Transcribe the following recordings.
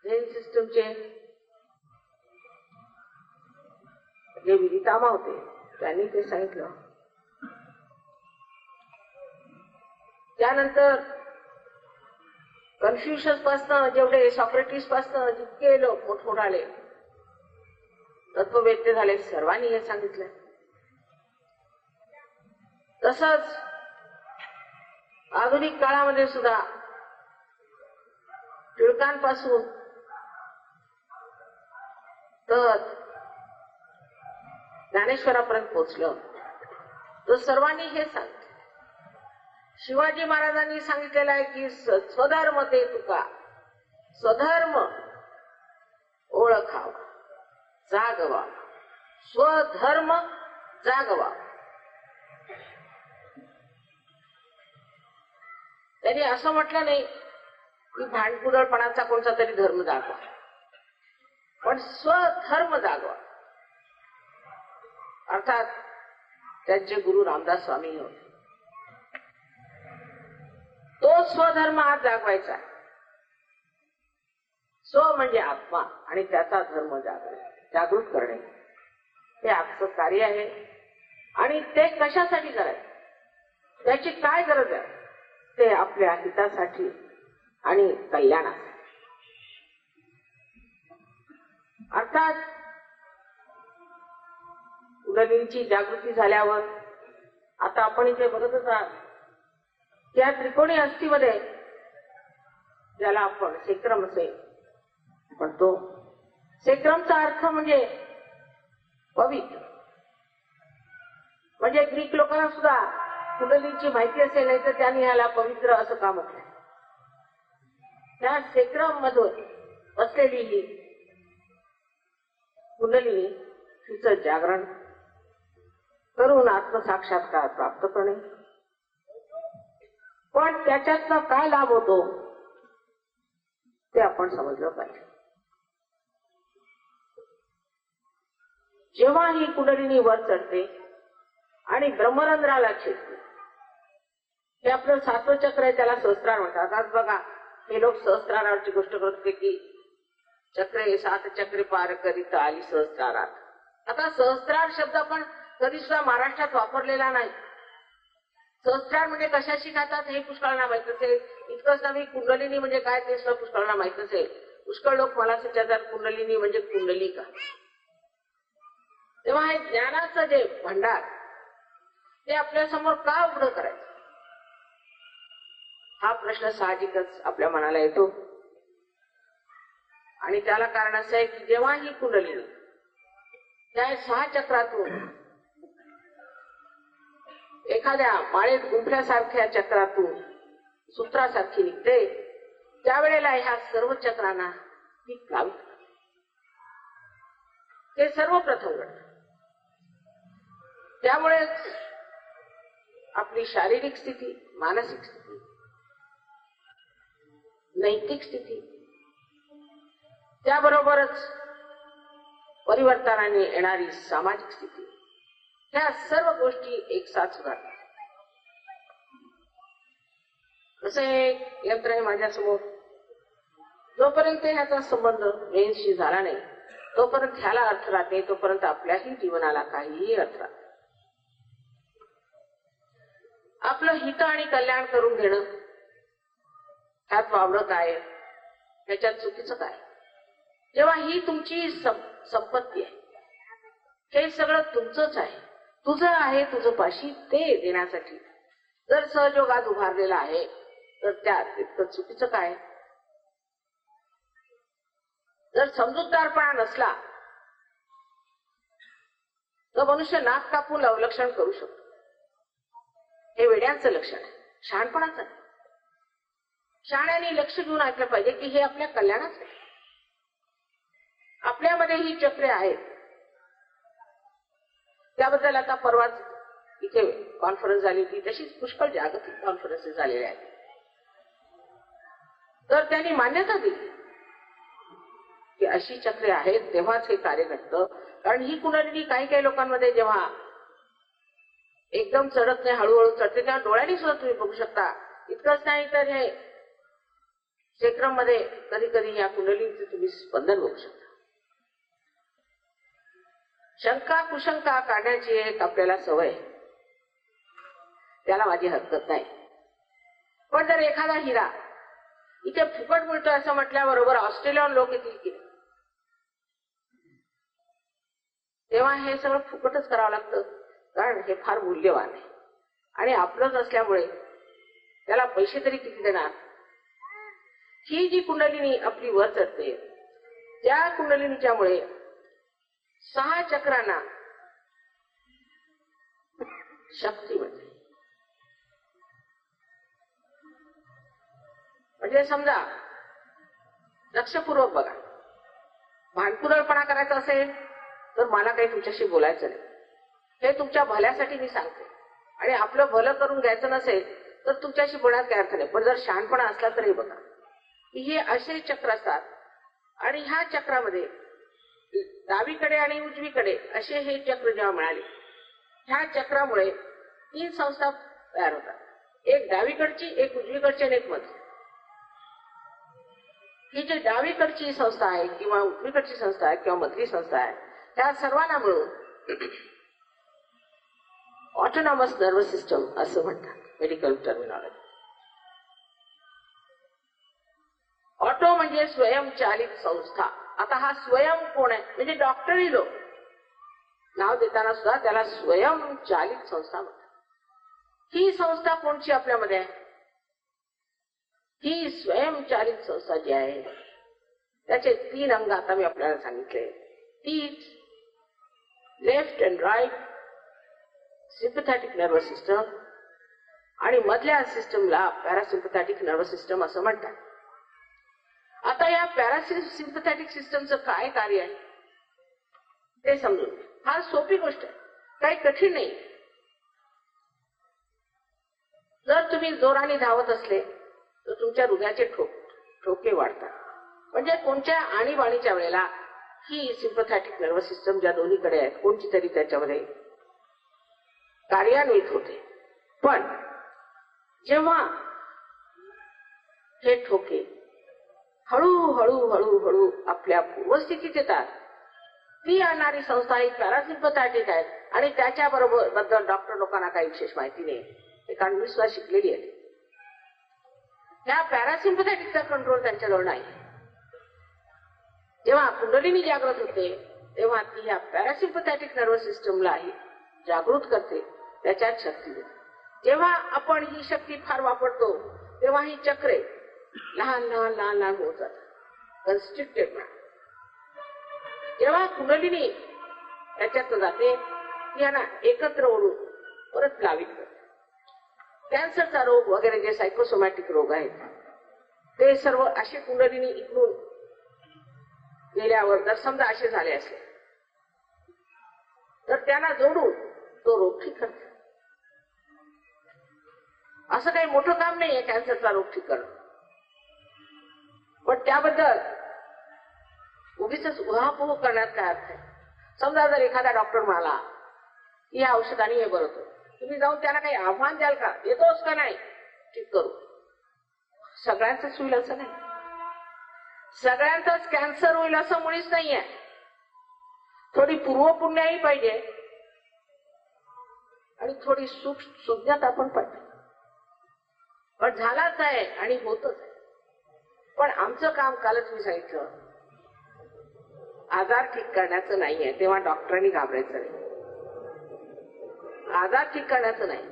जैन सिस्टमचे जे विदितामा होते त्यांनी ते सांगितलं. त्यानंतर कन्फ्युशस पासून जेवढे सॉक्रेटिस पासून जितके लोक मोठमोठाले तत्ववेत्ते झाले सर्वांनी हे सांगितलं. तसंच आधुनिक काळामध्ये सुद्धा टिळकांपासून तर ज्ञानेश्वरापर्यंत पोहोचलं तर सर्वांनी हे सांगितलं. शिवाजी महाराजांनी सांगितलेलं आहे की स्वधर्म ते तुका, स्वधर्म ओळखावा जागवा, स्वधर्म जागवा. त्यांनी असं म्हटलं नाही की भांडकुदळपणाचा कोणता तरी धर्म जागवा, पण स्वधर्म जागवा. अर्थात त्यांचे गुरु रामदास स्वामी होते. तो स्वधर्म आज जागवायचा. स्व म्हणजे आत्मा आणि त्याचा धर्म जागृत करणे हे आजचं कार्य आहे. आणि ते कशासाठी करायचं, त्याची काय गरज आहे, ते आपल्या हितासाठी आणि कल्याणासाठी. अर्थात कुंडलिनीची जागृती झाल्यावर आता आपण इथे बघतच आहात त्या त्रिकोणी अस्थीमध्ये ज्याला आपण सेक्रम असे म्हणतो. सेक्रमचा अर्थ म्हणजे पवित्र. म्हणजे ग्रीक लोकांना सुद्धा कुंडलीची माहिती असेल, नाही तर त्यांनी याला पवित्र असं का म्हटलं. त्या सेक्रम मधून बसलेली ही कुंडलिनी तिचं जागरण करून आत्मसाक्षात्कार प्राप्त करणे. पण त्याच्यातनं काय लाभ होतो ते आपण समजलं पाहिजे. जेव्हा ही कुंडलिनी वर चढते आणि ब्रह्मरंध्राला छेदते, हे आपलं 7वं चक्र आहे, त्याला सहस्त्रार म्हणतात. आज बघा हे लोक सहस्त्राराची गोष्ट करत होते की चक्रे 7 चक्रे पार करीत आली सहस्त्रारात. आता सहस्त्रार शब्द आपण कधी सुद्धा महाराष्ट्रात वापरलेला नाही. सहस्त्रार म्हणजे कशाशी खातात हे पुष्कळांना माहित असेल. इतकंच नव्हे कुंडलिनी म्हणजे काय ते सुद्धा पुष्कळांना माहित असेल. पुष्कळ लोक मला विचारतात कुंडलिनी म्हणजे कुंडली का. तेव्हा हे ज्ञानाचं जे भंडार ते आपल्या समोर का उघडं करायचं, हा प्रश्न साहजिकच आपल्या मनाला येतो. आणि त्याला कारण असं आहे की जेव्हा ही कुंडलिनी त्या 6 चक्रातून एखाद्या माळेत गुंफल्यासारख्या चक्रातून सूत्रासारखी निघते, त्यावेळेला ह्या सर्व चक्रांना ती लावते. ते सर्वप्रथम घडतं. त्यामुळेच आपली शारीरिक स्थिती, मानसिक स्थिती, नैतिक स्थिती, त्याबरोबरच परिवर्तनाने येणारी सामाजिक स्थिती, ह्या सर्व गोष्टी एक साथ सुधारतात. असं एक यंत्र आहे माझ्यासमोर. जोपर्यंत ह्याचा संबंध वेळेशी झाला नाही तोपर्यंत ह्याला अर्थ राहते, तोपर्यंत आपल्याही जीवनाला काहीही अर्थ राहते. आपलं हित आणि कल्याण करून घेणं ह्यात वावडं काय, ह्याच्यात चुकीचं काय. जेव्हा ही तुमची संपत्ती आहे, हे सगळं तुमचंच आहे, तुझं आहे, तुझं पाशी ते देण्यासाठी जर सहयोग आज उभारलेला आहे तर त्यात इतकं चुकीचं काय. जर समजूतदारपणा नसला तर मनुष्य नाक कापून अवलक्षण करू शकतो. हे वेड्यांचं लक्षण आहे, शहाणपणाचं नाही. शहाण्याने लक्ष घेऊन ऐकलं पाहिजे की हे आपल्या कल्याणाचं आहे. आपल्यामध्ये ही चक्रे आहेत. त्याबद्दल आता परवाच इथे कॉन्फरन्स झाली होती, तशीच पुष्कळ जागतिक कॉन्फरन्सेस झालेल्या आहेत. तर त्यांनी मान्यता दिली की अशी चक्रे आहेत, तेव्हाच हे कार्य घडतं. कारण ही कुंडलिनी काही काही लोकांमध्ये जेव्हा एकदम चढत नाही, हळूहळू चढते, तेव्हा डोळ्यांनी सुद्धा तुम्ही बघू शकता. इतकंच नाही तर हे चक्रम मध्ये कधी कधी या कुंडलीचं तुम्ही स्पंदन बघू शकता. शंका कुशंका काढण्याची एक आपल्याला सवय, त्याला माझी हरकत नाही. पण जर एखादा हिरा इथे फुकट मिळतोय असं म्हटल्याबरोबर ऑस्ट्रेलियन लोक येतील की, तेव्हा हे सगळं फुकटच करावं लागतं, कारण हे फार मूल्यवान आहे आणि आपलंच असल्यामुळे त्याला पैसे तरी किती देणार. ही जी कुंडलिनी आपली वर चढते, त्या कुंडलिनीच्यामुळे 6 चक्रांना शक्ती मिळते. म्हणजे समजा लक्षपूर्वक बघा, भांडकुदळपणा करायचा असेल तर मला काही तुमच्याशी बोलायचं नाही, हे तुमच्या भल्यासाठी मी सांगते. आणि आपलं भलं करून घ्यायचं नसेल तर तुमच्याशी बोलण्यात काही अर्थ नाही. पण जर शहाणपणा असला तरी बघा, हे असे चक्र असतात आणि ह्या चक्रामध्ये डावीकडे आणि उजवीकडे असे हे चक्र जेव्हा मिळाले, ह्या चक्रामुळे 3 संस्था तयार होतात. एक डावीकडची, एक उजवीकडची आणि एक मधली. ही जी डावीकडची संस्था आहे किंवा उजवीकडची संस्था आहे किंवा मधली संस्था आहे, त्या सर्वांना मिळून ऑटोनॉमस नर्वस सिस्टम असं म्हणतात मेडिकल टर्मिनॉलॉजी. ऑटो म्हणजे स्वयंचालित संस्था. आता हा स्वयं कोण आहे, म्हणजे डॉक्टरी लोक नाव देताना सुद्धा त्याला स्वयंचालित संस्था म्हणतात. ही संस्था कोणची आपल्यामध्ये आहे, ही स्वयंचालित संस्था जी आहे त्याचे 3 अंग आता मी आपल्याला सांगितले. ती left and right sympathetic nervous system आणि मधल्या सिस्टमला पॅरासिम्पथॅटिक नर्वस सिस्टम असं म्हणतात. आता या पॅरासिम्पथॅटिक सिस्टमचं काय कार्य आहे ते समजून, फार सोपी गोष्ट आहे, काही कठीण नाही. जर तुम्ही जोराने धावत असले तर तुमच्या हृदयाचे ठोके वाढतात. म्हणजे कोणत्या आणीबाणीच्या वेळेला ही सिम्पथॅटिक नर्वस सिस्टम ज्या दोन्हीकडे आहेत कोणती तरी त्याच्यामध्ये कार्यान्वित होते. पण जेव्हा हे ठोके हळूहळू हळूहळू आपल्या पूर्वस्थितीत येतात, ती आणणारी संस्था ही पॅरासिम्पथॅटिक आहे. आणि त्याच्याबरोबर बद्दल डॉक्टर लोकांना काही विशेष माहिती नाही, ते कारण मी सुद्धा शिकलेली आहे. त्या पॅरासिम्पथॅटिकचा कंट्रोल त्यांच्याजवळ नाही. जेव्हा कुंडलिनी जागृत होते तेव्हा ती ह्या पॅरासिम्पथॅटिक नर्वस सिस्टमलाही जागृत करते, त्याच्यात शक्ती देते. जेव्हा आपण ही शक्ती फार वापरतो तेव्हा ही चक्रे लहान लहान लहान लहान होत जातात, कन्स्ट्रिक्टेड. जेव्हा कुंडलिनी त्याच्यात जाते ती यांना एकत्र ओढून परत प्लावित करते. कॅन्सरचा रोग वगैरे जे सायकोसोमॅटिक रोग आहेत ते सर्व असे कुंडलिनी इकडून गेल्यावर जर समजा असे झाले असले तर त्यांना जोडून तो रोग ठीक करते. असं काही मोठं काम नाहीये कॅन्सरचा रोग ठीक करणं, पण त्याबद्दल उगीच उहापोह करण्यात काय अर्थ आहे. समजा जर एखादा डॉक्टर म्हणाला या औषधाने हे बरं होतं, तुम्ही जाऊन त्याला काही आव्हान द्याल का, येतोस का नाही ठीक करू. सगळ्यांचंच होईल असं नाही, सगळ्यांचाच कॅन्सर होईल असं मुळीच नाहीये. थोडी पूर्वपुण्याही पाहिजे आणि थोडी सुज्ञता पण पाहिजे. पण झालाच आहे आणि होतच आहे. पण आमचं काम कालच मी सांगितलं, आजार ठीक करण्याचं नाहीये, तेव्हा डॉक्टरांनी घाबरायचं नाही. आजार ठीक करण्याचं नाही,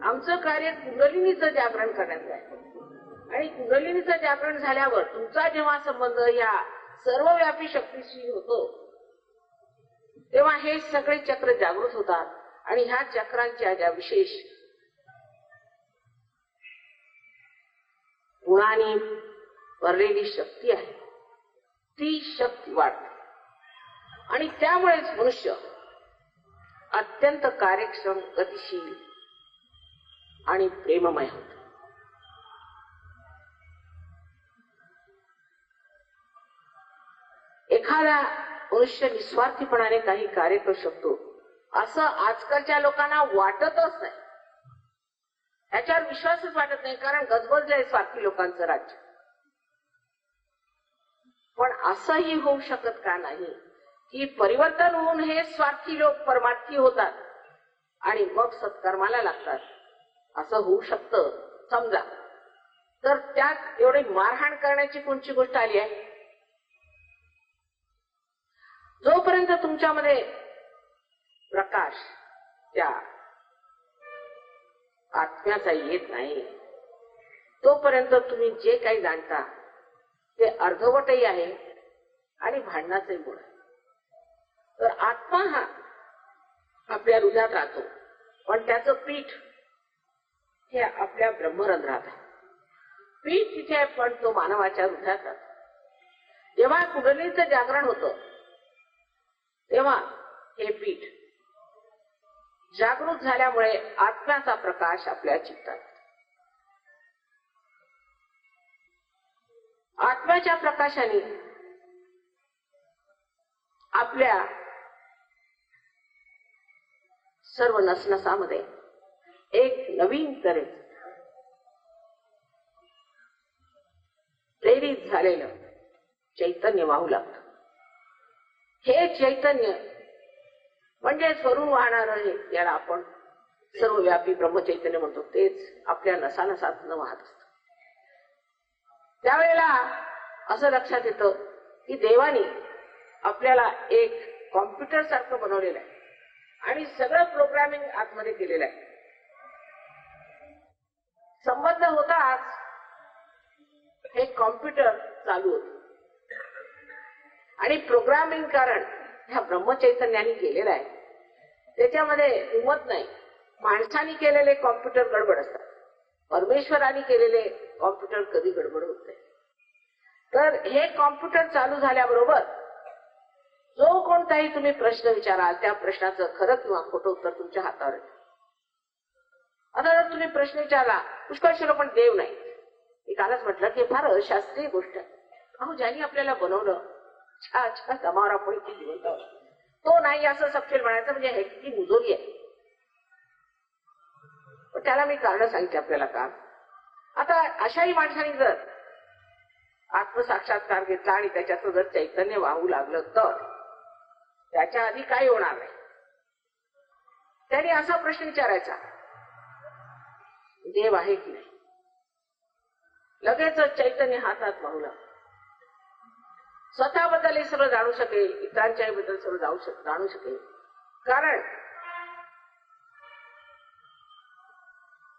आमचं कार्य कुंडलिनीचं जागरण करण्याचं आहे. आणि कुंडलिनीचं जागरण झाल्यावर तुमचा जेव्हा संबंध या सर्वव्यापी शक्तीशी होतो तेव्हा हे सगळे चक्र जागृत होतात. आणि ह्या चक्रांच्या ज्या विशेष गुणांनी भरलेली शक्ती आहे ती शक्ती वाढते. आणि त्यामुळेच मनुष्य अत्यंत कार्यक्षम, गतिशील आणि प्रेममय होतो. एखादा मनुष्य निस्वार्थीपणाने काही कार्य करू शकतो असं आजकालच्या लोकांना वाटतच नाही. याच्यावर विश्वासच वाटत नाही, कारण गजबजलंय स्वार्थी लोकांचं राज्य. पण असंही होऊ शकत का नाही की परिवर्तन होऊन हे स्वार्थी लोक परमार्थी होतात आणि मग सत्कर्माला लागतात? असं होऊ शकतं समजा, तर त्यात एवढी मारहाण करण्याची कोणची गोष्ट आली आहे? जोपर्यंत तुमच्यामध्ये प्रकाश त्या आत्म्याचा येत नाही तोपर्यंत तुम्ही जे काही जाणता ते अर्धवटही आहे आणि भांडणाचंही गुण आहे. तर आत्मा हा आपल्या हृदयात राहतो, पण त्याचं पीठ हे आपल्या ब्रह्मरंध्रात आहे. पीठ तिथे आहे पण तो मानवाच्या हृदयात राहतो. जेव्हा कुंडलीचं जागरण होतं तेव्हा हे पीठ जागृत झाल्यामुळे आत्म्याचा प्रकाश आपल्या चित्तात. आत्म्याच्या प्रकाशाने आपल्या सर्व नसनसामध्ये एक नवीन तऱ्हेच प्रेरित झालेलं चैतन्य वाहू लागतं. हे चैतन्य म्हणजे स्वरून वाहणार आहे, याला आपण सर्वव्यापी ब्रह्मचैतन्य म्हणतो. तेच आपल्या नसानसातनं वाहत असतं. त्यावेळेला असं लक्षात येतं की देवाने आपल्याला एक कॉम्प्युटर सारखं बनवलेलं आहे आणि सगळं प्रोग्रामिंग आतमध्ये केलेलं आहे. संबंध होताच हे कॉम्प्युटर चालू होत आणि प्रोग्रामिंग कारण ह्या ब्रह्मचैतन्याने केलेलं आहे. त्याच्यामध्ये उमत नाही. माणसाने केलेले कॉम्प्युटर गडबड असतात, परमेश्वराने केलेले कॉम्प्युटर कधी गडबड होत नाही. तर हे कॉम्प्युटर चालू झाल्याबरोबर जो कोणताही तुम्ही प्रश्न विचाराल त्या प्रश्नाचं खरं किंवा खोटं उत्तर तुमच्या हातावर आहे. आता जर तुम्ही प्रश्न विचारला, पुष्कळशे लोक पण देव नाही. मी कालच म्हटलं की फार अशास्त्रीय गोष्ट आहे. अहो, ज्यांनी आपल्याला बनवलं छा दमावर आपण किती जिवंत आहोत, तो नाही असं सपशेल म्हणायचं म्हणजे हे किती मुजोरी आहे. पण त्याला मी कारण सांगितले आपल्याला का. आता अशाही माणसाने जर आत्मसाक्षात्कार घेतला आणि त्याच्यातून जर चैतन्य वाहू लागलं तर त्याच्या आधी काही होणार नाही. त्याने असा प्रश्न विचारायचा, देव आहे की नाही? लगेच चैतन्य हातात वाहू लागलं. स्वतःबद्दल सर्व जाणू शकेल, इतरांच्याही बद्दल सर्व जाणू शकेल. कारण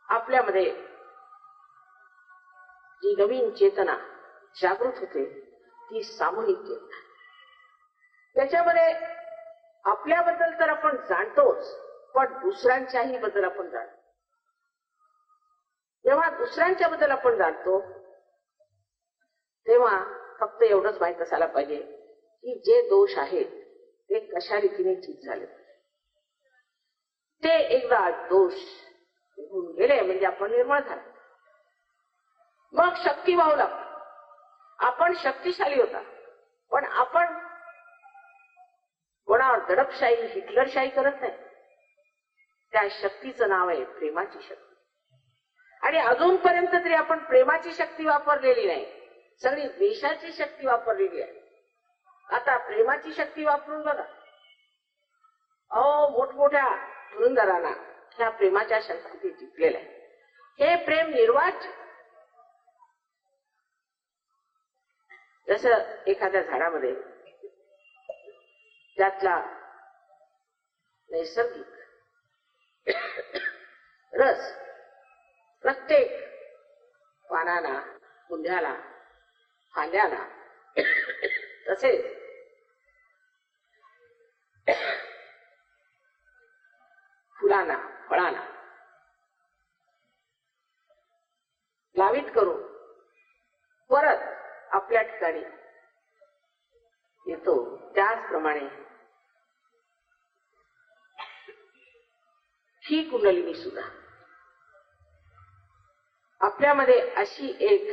आपल्यामध्ये जी नवीन चेतना जागृत होते ती सामूहिक चेतना. त्याच्यामध्ये आपल्याबद्दल तर आपण जाणतोच, पण दुसऱ्यांच्याही बद्दल आपण जाणतो. जेव्हा दुसऱ्यांच्या बद्दल आपण जाणतो तेव्हा फक्त एवढंच माहित असायला पाहिजे की जे दोष आहेत ते कशा रीतीने ठीक झाले. ते एकदा दोष निघून गेले म्हणजे आपण निर्मळ झालो. मग शक्ती वाहू लागतो. आपण शक्तिशाली होता, पण आपण कोणावर दडपशाही हिटलरशाही करत नाही. त्या शक्तीचं नाव आहे प्रेमाची शक्ती. आणि अजूनपर्यंत तरी आपण प्रेमाची शक्ती वापरलेली नाही, सगळी द्वेषाची शक्ती वापरलेली आहे. आता प्रेमाची शक्ती वापरून बघा. मोठमोठ्या धुरंधरांना ह्या प्रेमाच्या शक्तीने जिंकलेलं आहे. हे प्रेम निर्वाच्य. जसं एखाद्या झाडामध्ये त्यातला नैसर्गिक रस प्रत्येक पानाला, बुंध्याला, फांद्याला, तसेच फुलांना, फळांना लावित करून परत आपल्या ठिकाणी येतो. त्याचप्रमाणे ही कुंडलिनी सुद्धा आपल्यामध्ये अशी एक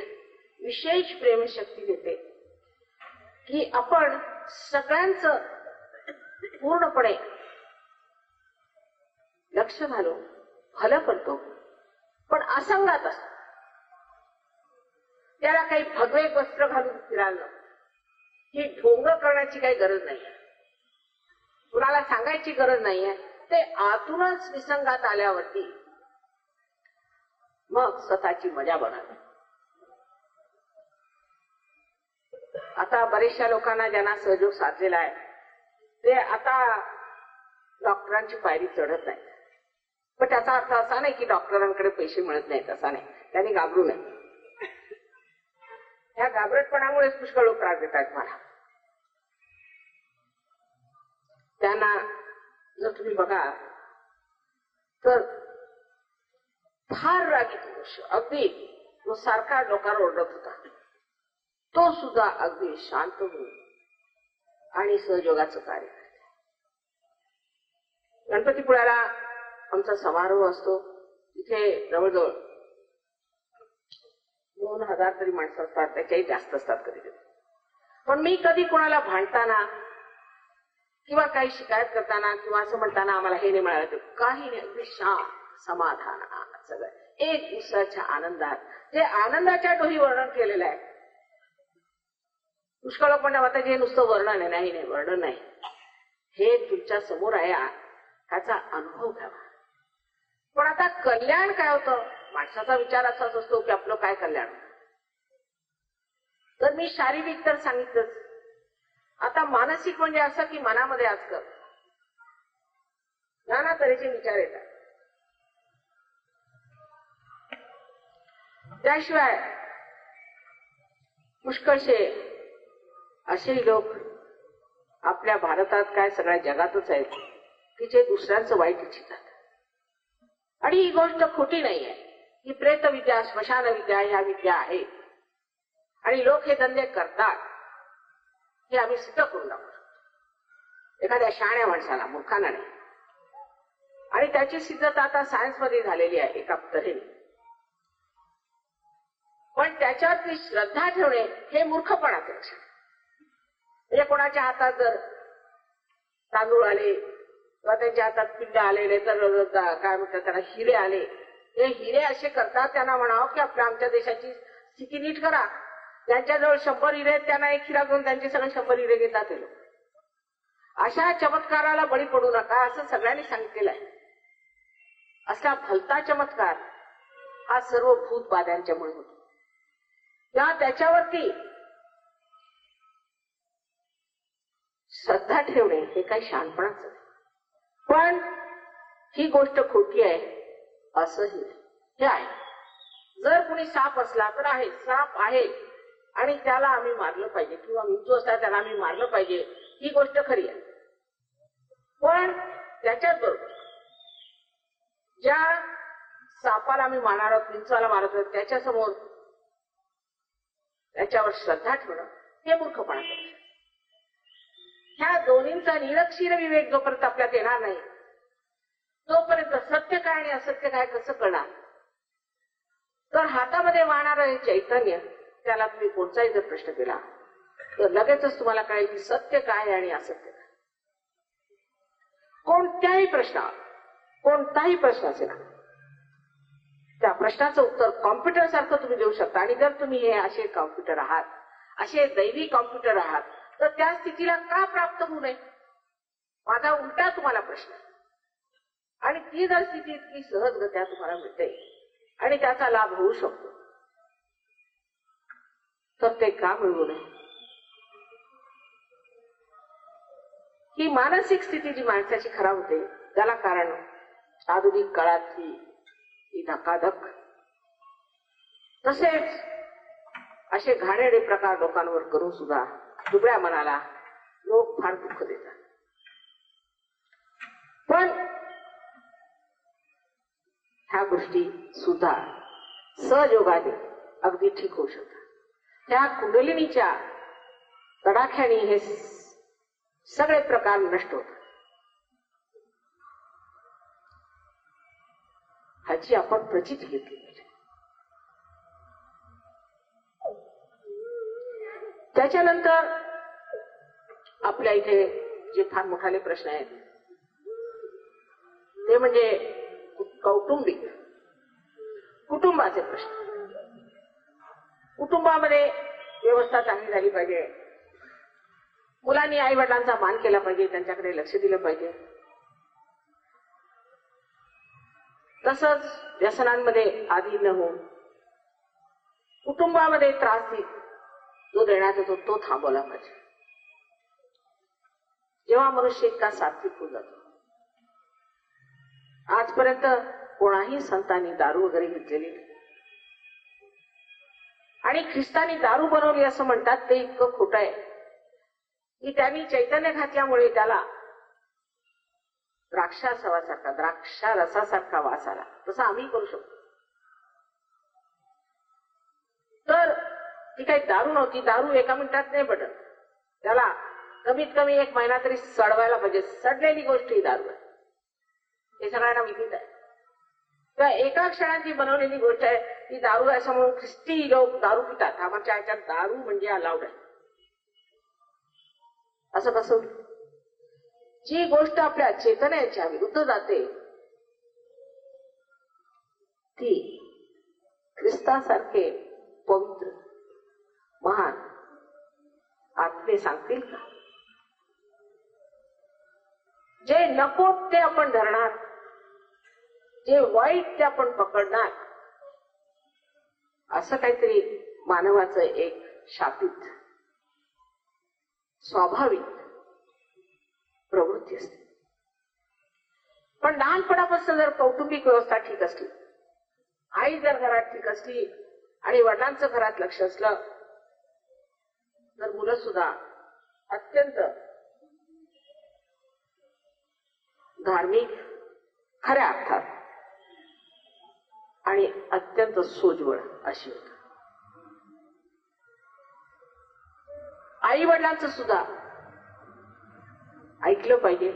विशेष प्रेमशक्ती देते की आपण सगळ्यांचं पूर्णपणे लक्ष घालून भलं करतो, पण असंगात असतो. त्याला काही भगवे वस्त्र घालून फिरायला नको. ही ढोंग करण्याची काही गरज नाहीये, कुणाला सांगायची गरज नाहीये. ते आतूनच निसंगात आल्यावरती मग स्वतःची मजा बनवली. आता बरेचशा लोकांना ज्यांना सहयोग साधलेला आहे ते आता डॉक्टरांची पायरी चढत नाही. पण त्याचा अर्थ असा नाही की डॉक्टरांकडे पैसे मिळत नाहीत, असा नाही. त्यांनी घाबरू नये. या घाबरटपणामुळेच पुष्कळ लोक त्रास देतात मला. त्यांना जर तुम्ही बघा तर फार रागीत पुरुष, अगदी तो सारखा डोक्यावर ओरडत होता, तो सुद्धा अगदी शांत होऊन आणि सहयोगाचं कार्य करते. गणपतीपुळ्याला आमचा समारोह असतो. तिथे जवळजवळ 2000 तरी माणसं असतात, त्याच्याही जास्त असतात कधी कधी. पण मी कधी कोणाला भांडताना किंवा काही शिकायत करताना किंवा असं म्हणताना आम्हाला हे नाही मिळालं तर काही नाही, अगदी शांत समाधान सगळं एक दिवसाच्या आनंदात, जे आनंदाच्या डोही वर्णन केलेलं आहे. पुष्कळ लोक म्हणतात आता जे नुसतं वर्णन आहे. नाही नाही, वर्णन नाही, हे तुमच्या समोर आहे, त्याचा अनुभव घ्यावा. पण आता कल्याण काय होतं, माणसाचा विचार असाच असतो की आपलं काय कल्याण. तर मी शारीरिक तर सांगितलंच. आता मानसिक म्हणजे असं की मनामध्ये आजकाल नाना तऱ्हेचे विचार येतात. त्याशिवाय पुष्कळशे असेही लोक आपल्या भारतात काय सगळ्या जगातच आहेत की जे दुसऱ्यांचं वाईट इच्छितात. आणि ही गोष्ट खोटी नाहीये. ही प्रेतविद्या, स्मशानविद्या ह्या विद्या आहेत आणि लोक हे धंदे करतात, हे आम्ही सिद्ध करून दाखवू शकतो एखाद्या शहाण्या माणसाला, मूर्खांना नाही. आणि त्याची सिद्धता आता सायन्स मध्ये झालेली आहे एका तऱ्हेने. पण त्याच्यावरती श्रद्धा ठेवणे हे मूर्खपणाचे लक्षण. म्हणजे कोणाच्या हातात जर तांदूळ आले किंवा त्यांच्या हातात पिंड आलेले तर काय म्हणतात त्याला हिरे आले, हे हिरे असे करतात, त्यांना म्हणावं की आपल्या आमच्या देशाची स्थिती नीट करा. त्यांच्याजवळ 100 हिरे आहेत, त्यांना एक हिरा घेऊन त्यांचे सगळे 100 हिरे घेतात ते लोक. अशा चमत्काराला बळी पडू नका असं सगळ्यांनी सांगितलेलं आहे. असा भलता चमत्कार हा सर्व भूत बाध्यांच्यामुळे होतो. तेव्हा त्याच्यावरती श्रद्धा ठेवणे हे काही शहाणपणाच नाही. पण ही गोष्ट खोटी आहे असंही हे आहे. जर कुणी साप असला तर आहे, साप आहे आणि त्याला आम्ही मारलं पाहिजे किंवा विंचू असला त्याला आम्ही मारलं पाहिजे, ही गोष्ट खरी आहे. पण त्याच्याच बरोबर ज्या सापाला आम्ही मारणार आहोत, विंचूला मारत आहोत, त्याच्यासमोर त्याच्यावर श्रद्धा ठेवणं हे मूर्खपणा आहे. ह्या दोन्हींचा निरक्षीर विवेक जोपर्यंत आपल्यात येणार नाही तोपर्यंत सत्य काय आणि असत्य काय कसं कळणार. तर हातामध्ये वाहणारं हे चैतन्य, त्याला तुम्ही कोणताही जर प्रश्न केला तर लगेचच तुम्हाला कळेल की सत्य काय आणि असत्य काय. कोणत्याही प्रश्न असेल त्या प्रश्नाचं उत्तर कॉम्प्युटर सारखं तुम्ही देऊ शकता. आणि जर तुम्ही हे असे कॉम्प्युटर आहात, असे दैवी कॉम्प्युटर आहात, तर त्या स्थितीला का प्राप्त होऊ नये, माझा उलटा तुम्हाला प्रश्न आहे. आणि ती जर स्थिती इतकी सहजगत्या तुम्हाला मिळते आणि त्याचा लाभ होऊ शकतो तर ते का मिळू नये. ही मानसिक स्थिती जी माणसाची खराब होते त्याला कारण आधुनिक काळातली ही धकाधक, तसेच असे घाणेरडे प्रकार लोकांवर करून सुद्धा दुबळ्या मनाला लोक फार दुःख देतात. पण ह्या गोष्टी सुद्धा सहयोगाने अगदी ठीक होऊ शकतात. त्या कुंडलिनीच्या तडाख्याने हे सगळे प्रकार नष्ट होतात. ह्याची आपण प्रचिती घेतली पाहिजे. त्याच्यानंतर आपल्या इथे जे फार मोठाले प्रश्न आहेत ते म्हणजे कौटुंबिक कुटुंबाचे प्रश्न. कुटुंबामध्ये व्यवस्था चांगली झाली पाहिजे, मुलांनी आई वडिलांचा मान केला पाहिजे, त्यांच्याकडे लक्ष दिलं पाहिजे. तसंच व्यसनांमध्ये आदी न होऊन कुटुंबामध्ये त्रास जो देण्यात येतो तो थांबवला पाहिजे. जेव्हा मनुष्य इतका सात्विक होऊन जातो, आजपर्यंत कोणाही संतांनी दारू वगैरे घेतलेली नाही. आणि ख्रिस्तांनी दारू बनवली असं म्हणतात ते इतकं खोटं आहे की त्यांनी चैतन्य घातल्यामुळे त्याला द्राक्षासारखा द्राक्षा रसासारखा वास आला. तसं आम्ही करू शकतो. तर ती काही दारू नव्हती. दारू एका मिनिटात नाही पडत, त्याला कमीत कमी 1 महिना तरी सडवायला पाहिजे. सडलेली गोष्ट ही दारू आहे, हे सगळ्यांना माहितीच आहे. तर एका क्षणाची बनवलेली गोष्ट आहे ती दारू आहे. असं म्हणून ख्रिस्ती लोक दारू पितात. आमच्या ह्याच्यात दारू म्हणजे अलाउड आहे असं कसं? जी गोष्ट आपल्या चेतनेच्या विरुद्ध जाते ती ख्रिस्तासारखे पवित्र महान आत्मे सांगतील का? जे नको ते आपण धरणार, जे वाईट ते आपण पकडणार, असं काहीतरी मानवाचं एक शापित स्वाभाविक प्रवृत्ती असते. पण लहानपणापासून जर कौटुंबिक व्यवस्था ठीक असली, आई जर घरात ठीक असली आणि वडिलांचं घरात लक्ष असलं तर मुलं सुद्धा अत्यंत धार्मिक खऱ्या अर्थात आणि अत्यंत सोज्वळ अशी होतात. आई वडिलांचं सुद्धा ऐकलं पाहिजे.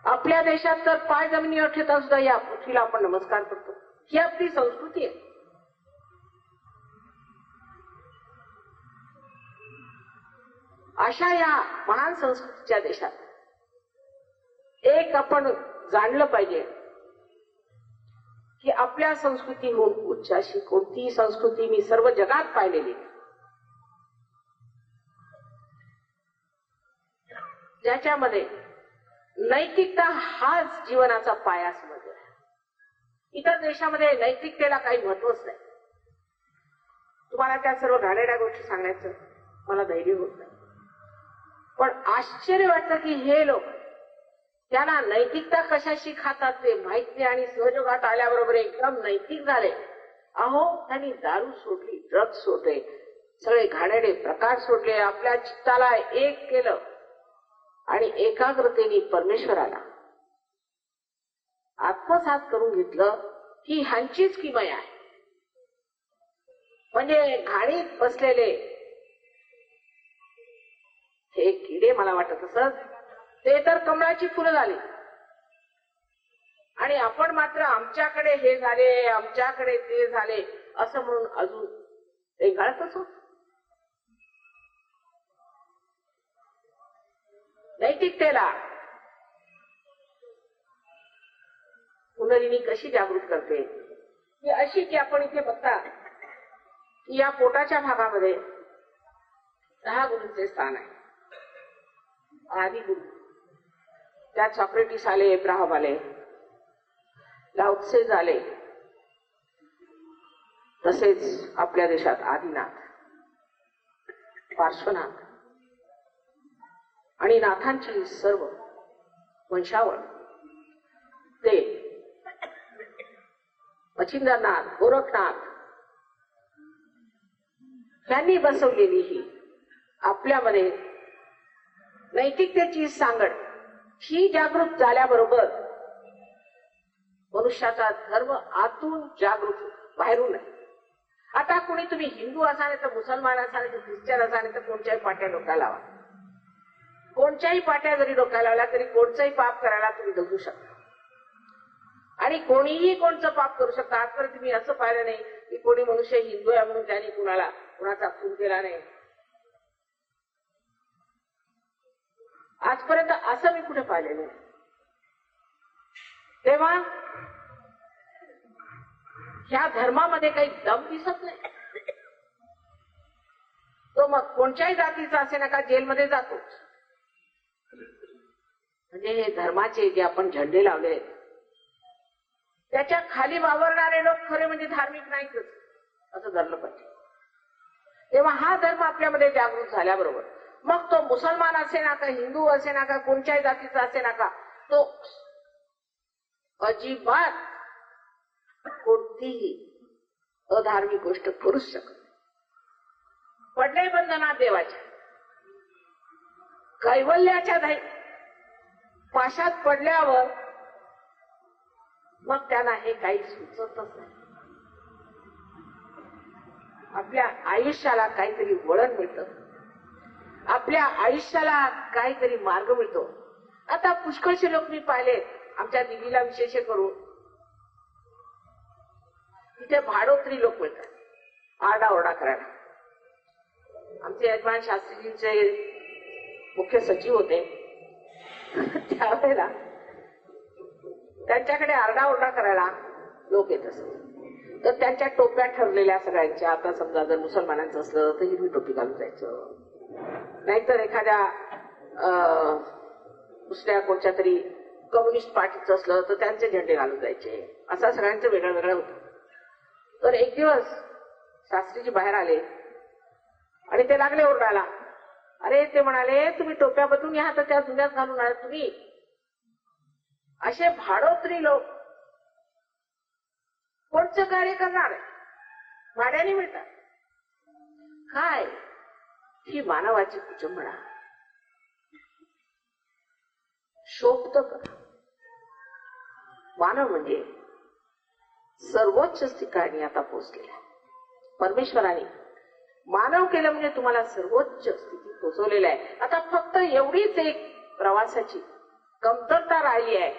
आपल्या देशात तर पाय जमिनीवर ठेवता सुद्धा या पृथ्वीला आपण नमस्कार करतो. ही आपली संस्कृती आहे. अशा या महान संस्कृतीच्या देशात एक आपण जाणलं पाहिजे की आपल्या संस्कृतीहून उच्च अशी कोणतीही संस्कृती मी सर्व जगात पाहिलेली ज्याच्यामध्ये नैतिकता हाच जीवनाचा पाया समजला. इतर देशामध्ये नैतिकतेला काही महत्वच नाही. तुम्हाला त्या सर्व घाणेरड्या गोष्टी सांगण्याचं मला धैर्य होत नाही. पण आश्चर्य वाटतं की हे लोक त्यांना नैतिकता कशाशी खातात ते माहित नाही आणि सहयोगात आल्याबरोबर एकदम नैतिक झाले. अहो, त्यांनी दारू सोडली, ड्रग्ज सोडले, सगळे घाणेरडे प्रकार सोडले, आपल्या चित्ताला एक केलं आणि एकाग्रतेने परमेश्वराला आत्मसात करून घेतलं ही ह्यांचीच किमया आहे. म्हणजे घाणीत बसलेले हे किडे मला वाटत असत ते तर कमळाची फुलं झाली आणि आपण मात्र आमच्याकडे हे झाले, आमच्याकडे ते झाले असं म्हणून अजून रेंगाळतच होत. नैतिकतेला पुनरिनी कशी जागृत करते की अशी की आपण इथे बघता की या पोटाच्या भागामध्ये 10 गुरूंचे स्थान आहे. आदि गुरु त्यात सॉक्रेटिस आले, अब्राहम आले, लाओत्से झाले, तसेच आपल्या देशात आदिनाथ, पार्श्वनाथ आणि नाथांची सर्व वंशावळ ते मच्छिंद्रनाथ, गोरखनाथ यांनी बसवलेली ही आपल्यामध्ये नैतिकतेची सांगड ही जागृत झाल्याबरोबर मनुष्याचा धर्म आतून जागृत, बाहेरून नाही. आता कोणी तुम्ही हिंदू असा नाही तर मुसलमान असा नाही तर ख्रिश्चन असा नाही तर कोणत्याही पाट्या डोक्याला लावा. कोणत्याही पाट्या जरी डोक्याला लावल्या तरी कोणचंही पाप करायला तुम्ही दगू शकता आणि कोणीही कोणचं पाप करू शकता. आजपर्यंत तुम्ही असं पाहिलं नाही की कोणी मनुष्य हिंदू आहे म्हणून त्यांनी कुणाचा खून केला नाही. आजपर्यंत असं मी कुठे पाहिलेलं नाही. तेव्हा ह्या धर्मामध्ये काही दम दिसत नाही. तो मग कोणत्याही जातीचा असे नका जेलमध्ये जातोच. म्हणजे हे धर्माचे जे आपण झेंडे लावले त्याच्या खाली वावरणारे लोक खरे म्हणजे धार्मिक नाहीतच असं धरलं पाहिजे. तेव्हा हा धर्म आपल्यामध्ये जागृत झाल्याबरोबर मग तो मुसलमान असे ना का, हिंदू असे ना का, कोणत्याही जातीचा असे ना का, तो अजिबात कोणतीही अधार्मिक गोष्ट करूच शकत नाही. पडले बंधनात देवाच्या, कैवल्याच्या पाशात पडल्यावर मग त्यांना हे काही सुचतच नाही. आपल्या आयुष्याला काहीतरी वळण मिळतं, आपल्या आयुष्याला काहीतरी मार्ग मिळतो. आता पुष्कळशे लोक मी पाहिले आमच्या दिल्लीला विशेष करून, तिथे भाडोत्री लोक मिळतात आरडाओरडा करायला. आमचे यजमान शास्त्रीजींचे मुख्य सचिव होते त्यावेळेला त्यांच्याकडे आरडाओरडा करायला लोक येत असत. तर त्यांच्या टोप्या ठरलेल्या सगळ्यांच्या. आता समजा जर मुसलमानांचं असलं तर हिरवी टोपी घालून जायचं, नाहीतर एखाद्या दुसऱ्या कोणत्या तरी कम्युनिस्ट पार्टीचं असलं तर त्यांचे झेंडे घालून जायचे. असं सगळ्यांचं वेगळं वेगळं होतं. तर एक दिवस शास्त्रीजी बाहेर आले आणि ते लागले ओरडायला. अरे ते म्हणाले तुम्ही टोप्या बदलून या तर त्या जुन्याच घालून आला तुम्ही. असे भाडोत्री लोक कोणचं कार्य करणार आहे, भाड्याने मिळतात काय. ही मानवाची कुचंबणा शोभत का. मानव म्हणजे सर्वोच्च ठिकाणी आता पोहोचलेला. परमेश्वराने मानव केलं म्हणजे तुम्हाला सर्वोच्च स्थिती पोहोचवलेलं आहे. आता फक्त एवढीच एक प्रवासाची कमतरता राहिली आहे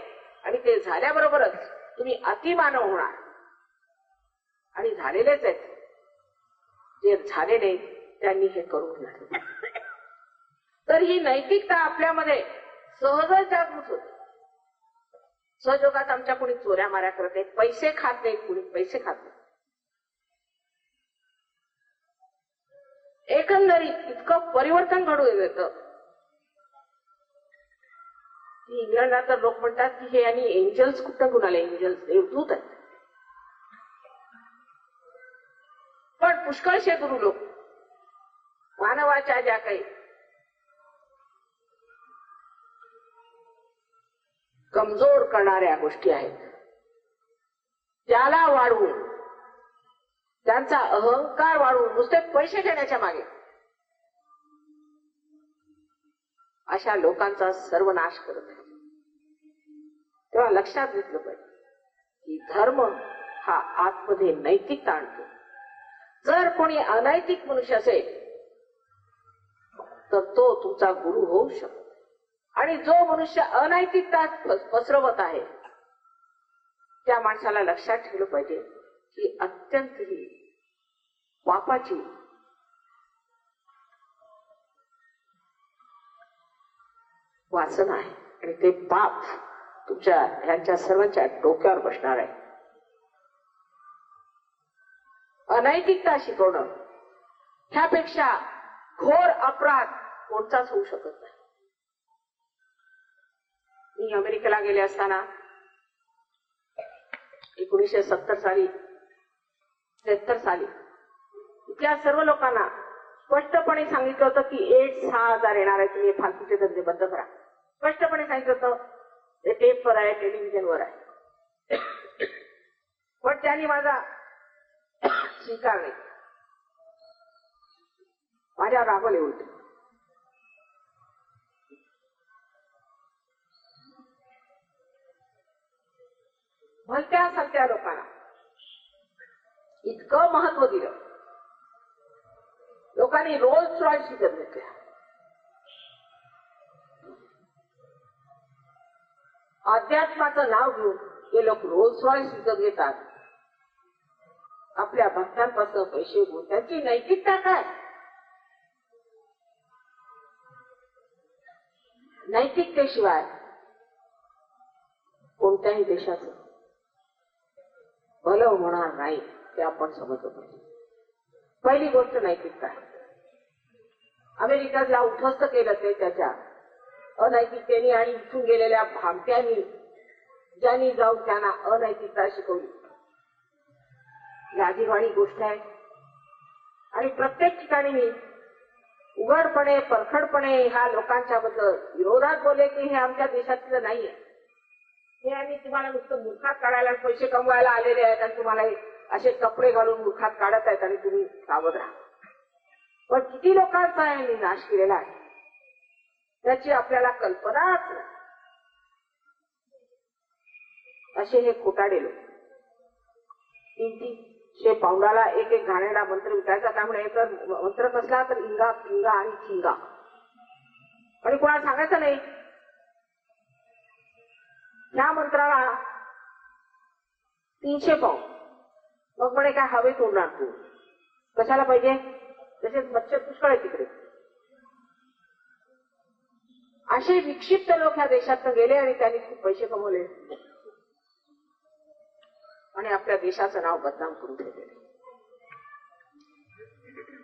आणि ते झाल्याबरोबरच तुम्ही अतिमानव होणार. आणि झालेलेच आहेत, जे झालेले त्यांनी हे करून घेतले. तर ही नैतिकता आपल्यामध्ये सहजच जागृत होते. सहजोगात आमच्या कुणी चोऱ्या माऱ्या करत नाही, पैसे खात नाही, कुणी पैसे खात नाही. एकंदरीत इतकं परिवर्तन घडून येतं. इंग्लंडला तर लोक म्हणतात की हे आणि एंजल्स कुठं घेऊन आले, एंजल्स देवदूत आहेत. पण पुष्कळशे गुरु लोक मानवाच्या ज्या काही कमजोर करणाऱ्या गोष्टी आहेत त्याला वाढवून, त्यांचा अहंकार वाढवून नुसते पैसे घेण्याच्या मागे अशा लोकांचा सर्वनाश करत आहे. तेव्हा लक्षात घेतलं पाहिजे की धर्म हा आतमध्ये नैतिकता आणतो. जर कोणी अनैतिक मनुष्य असेल तर तो तुमचा गुरु होऊ शकतो. आणि जो मनुष्य अनैतिकता पसरवत आहे त्या माणसाला लक्षात ठेवलं पाहिजे की अत्यंत ही पापाची वासना आहे आणि ते पाप तुमच्या ह्यांच्या सर्वांच्या डोक्यावर बसणार आहे. अनैतिकता शिकवणं ह्यापेक्षा घोर अपराध कोणताच होऊ शकत नाही. मी अमेरिकेला गेले असताना 1970 साली 73 साली इथल्या सर्व लोकांना स्पष्टपणे सांगितलं होतं की एड्स 6,000 येणार आहे, तुम्ही फालतूचे धंदे बंद करा. स्पष्टपणे सांगितलं होतं. ते टेपवर आहे, टेलिव्हिजनवर आहे. पण त्यांनी माझा स्वीकार नाही. माझ्या रागवले उलट. भलत्या सलत्या लोकांना इतकं महत्व दिलं. लोकांनी रोल्स रॉयस विकत घेतल्या. अध्यात्माचं नाव घेऊन हे लोक रोल्स रॉयस विकत घेतात. आपल्या भक्तांपासून पैसे घेऊन. त्यांची नैतिकता काय. नैतिकतेशिवाय कोणत्याही देशाचं भलं होणार नाही हे आपण समजलं पाहिजे. पहिली गोष्ट नैतिकता आहे. अमेरिकेला उद्ध्वस्त केलं ते त्याच्या अनैतिकतेने आणि इथून गेलेल्या भामट्यांनी, ज्यांनी जाऊन त्यांना अनैतिकता शिकवली. लाजिरवाणी गोष्ट आहे. आणि प्रत्येक ठिकाणी मी उघडपणे परखडपणे ह्या लोकांच्या बद्दल विरोधात बोलले की हे आमच्या देशातलं नाहीये. हे आम्ही तुम्हाला नुसतं मूर्खात काढायला पैसे कमवायला आलेले आहेत आणि तुम्हाला असे कपडे घालून मूर्खात काढत आहेत आणि तुम्ही सावध राहा. पण किती लोकांचा यांनी नाश केलेला आहे त्याची आपल्याला कल्पनाच नाही. असे हे खोटाडे लोक. 300 पाऊंडाला एक एक घाणेरडा मंत्र विकायचा. त्यामुळे तर मंत्र कसला तर इंगा पिंगा आणि चिंगा. आणि कोणाला सांगायचं नाही. या मंत्राला 300 पाऊंड. मग म्हणे काय हवेत उडणार तू. कशाला पाहिजे. तसेच मच्छर पुष्कळ आहे तिकडे. असे विक्षिप्त लोक ह्या देशातून गेले आणि त्यांनी खूप पैसे कमवले आणि आपल्या देशाचं नाव बदनाम करून ठेवले.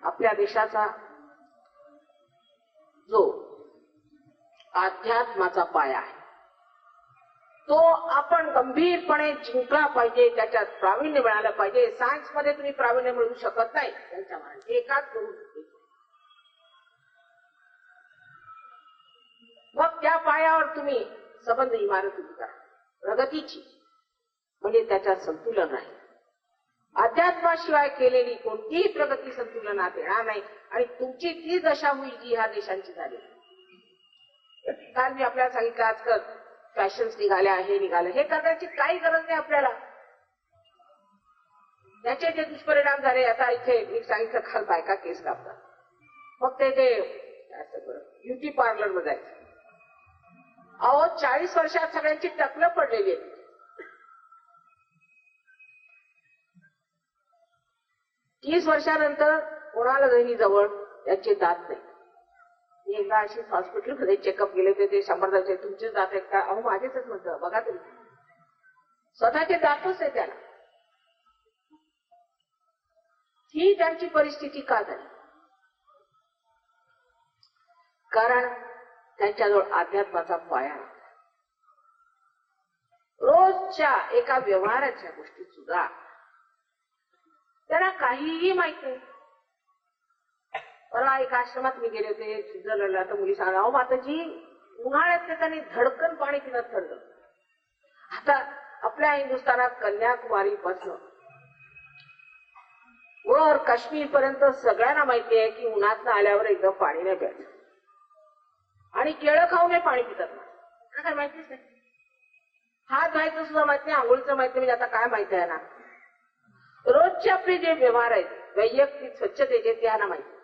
आपल्या देशाचा जो अध्यात्माचा पाया आहे तो आपण गंभीरपणे जिंकला पाहिजे. त्याच्यात प्रावीण्य मिळालं पाहिजे. सायन्स मध्ये तुम्ही प्रावीण्य मिळवू शकत नाही त्यांच्या मनात एकाच करू. मग त्या पायावर तुम्ही संबंध इमारत उभी करा प्रगतीची. म्हणजे त्याच्यात संतुलन राहील. अध्यात्माशिवाय केलेली कोणतीही प्रगती संतुलनात येणार नाही आणि तुमची ती दशा होईल जी ह्या देशांची झाली. काल मी आपल्याला सांगितलं आजकाल फॅशन्स निघाल्या, हे निघालं. हे करण्याची काही गरज नाही आपल्याला. त्याचे जे दुष्परिणाम झाले आता इथे मी सांगितलं काल बायका केस कापतात. मग ते ब्युटी पार्लर मध्ये जायचं. अहो 40 वर्षात सगळ्यांची टकलं पडलेली आहे. 30 वर्षानंतर कोणाला जरी जवळ त्याचे दात नाही. मी एकदा अशी हॉस्पिटलमध्ये चेकअप गेले ते 100 तुमचे दात आहेत का. अहो माझेच म्हटलं. बघा तुम्ही स्वतःचे दातच आहे त्याला. ही त्यांची परिस्थिती का झाली. कारण त्यांच्याजवळ अध्यात्माचा पाया. रोजच्या एका व्यवहाराच्या गोष्टी सुद्धा त्यांना काहीही माहित नाही. परवा एका आश्रमात मी गेले होते स्वित्झर्लंडला. तर मुली सांगा अहो माताजी उन्हाळ्यात त्यांनी धडकन पाणी पिणं थंड. आता आपल्या हिंदुस्थानात कन्याकुमारी पासून वर काश्मीर पर्यंत सगळ्यांना माहिती आहे की उन्हात आल्यावर एकदम पाणी नाही प्यायचं आणि केळं खाऊन पाणी पितात. काय माहितीच नाही. हात धुवायचं सुद्धा माहित नाही. आंघोळीचं माहित नाही. म्हणजे आता काय माहिती आहे ना. रोजचे आपले जे व्यवहार आहेत वैयक्तिक स्वच्छतेचे त्यांना माहिती.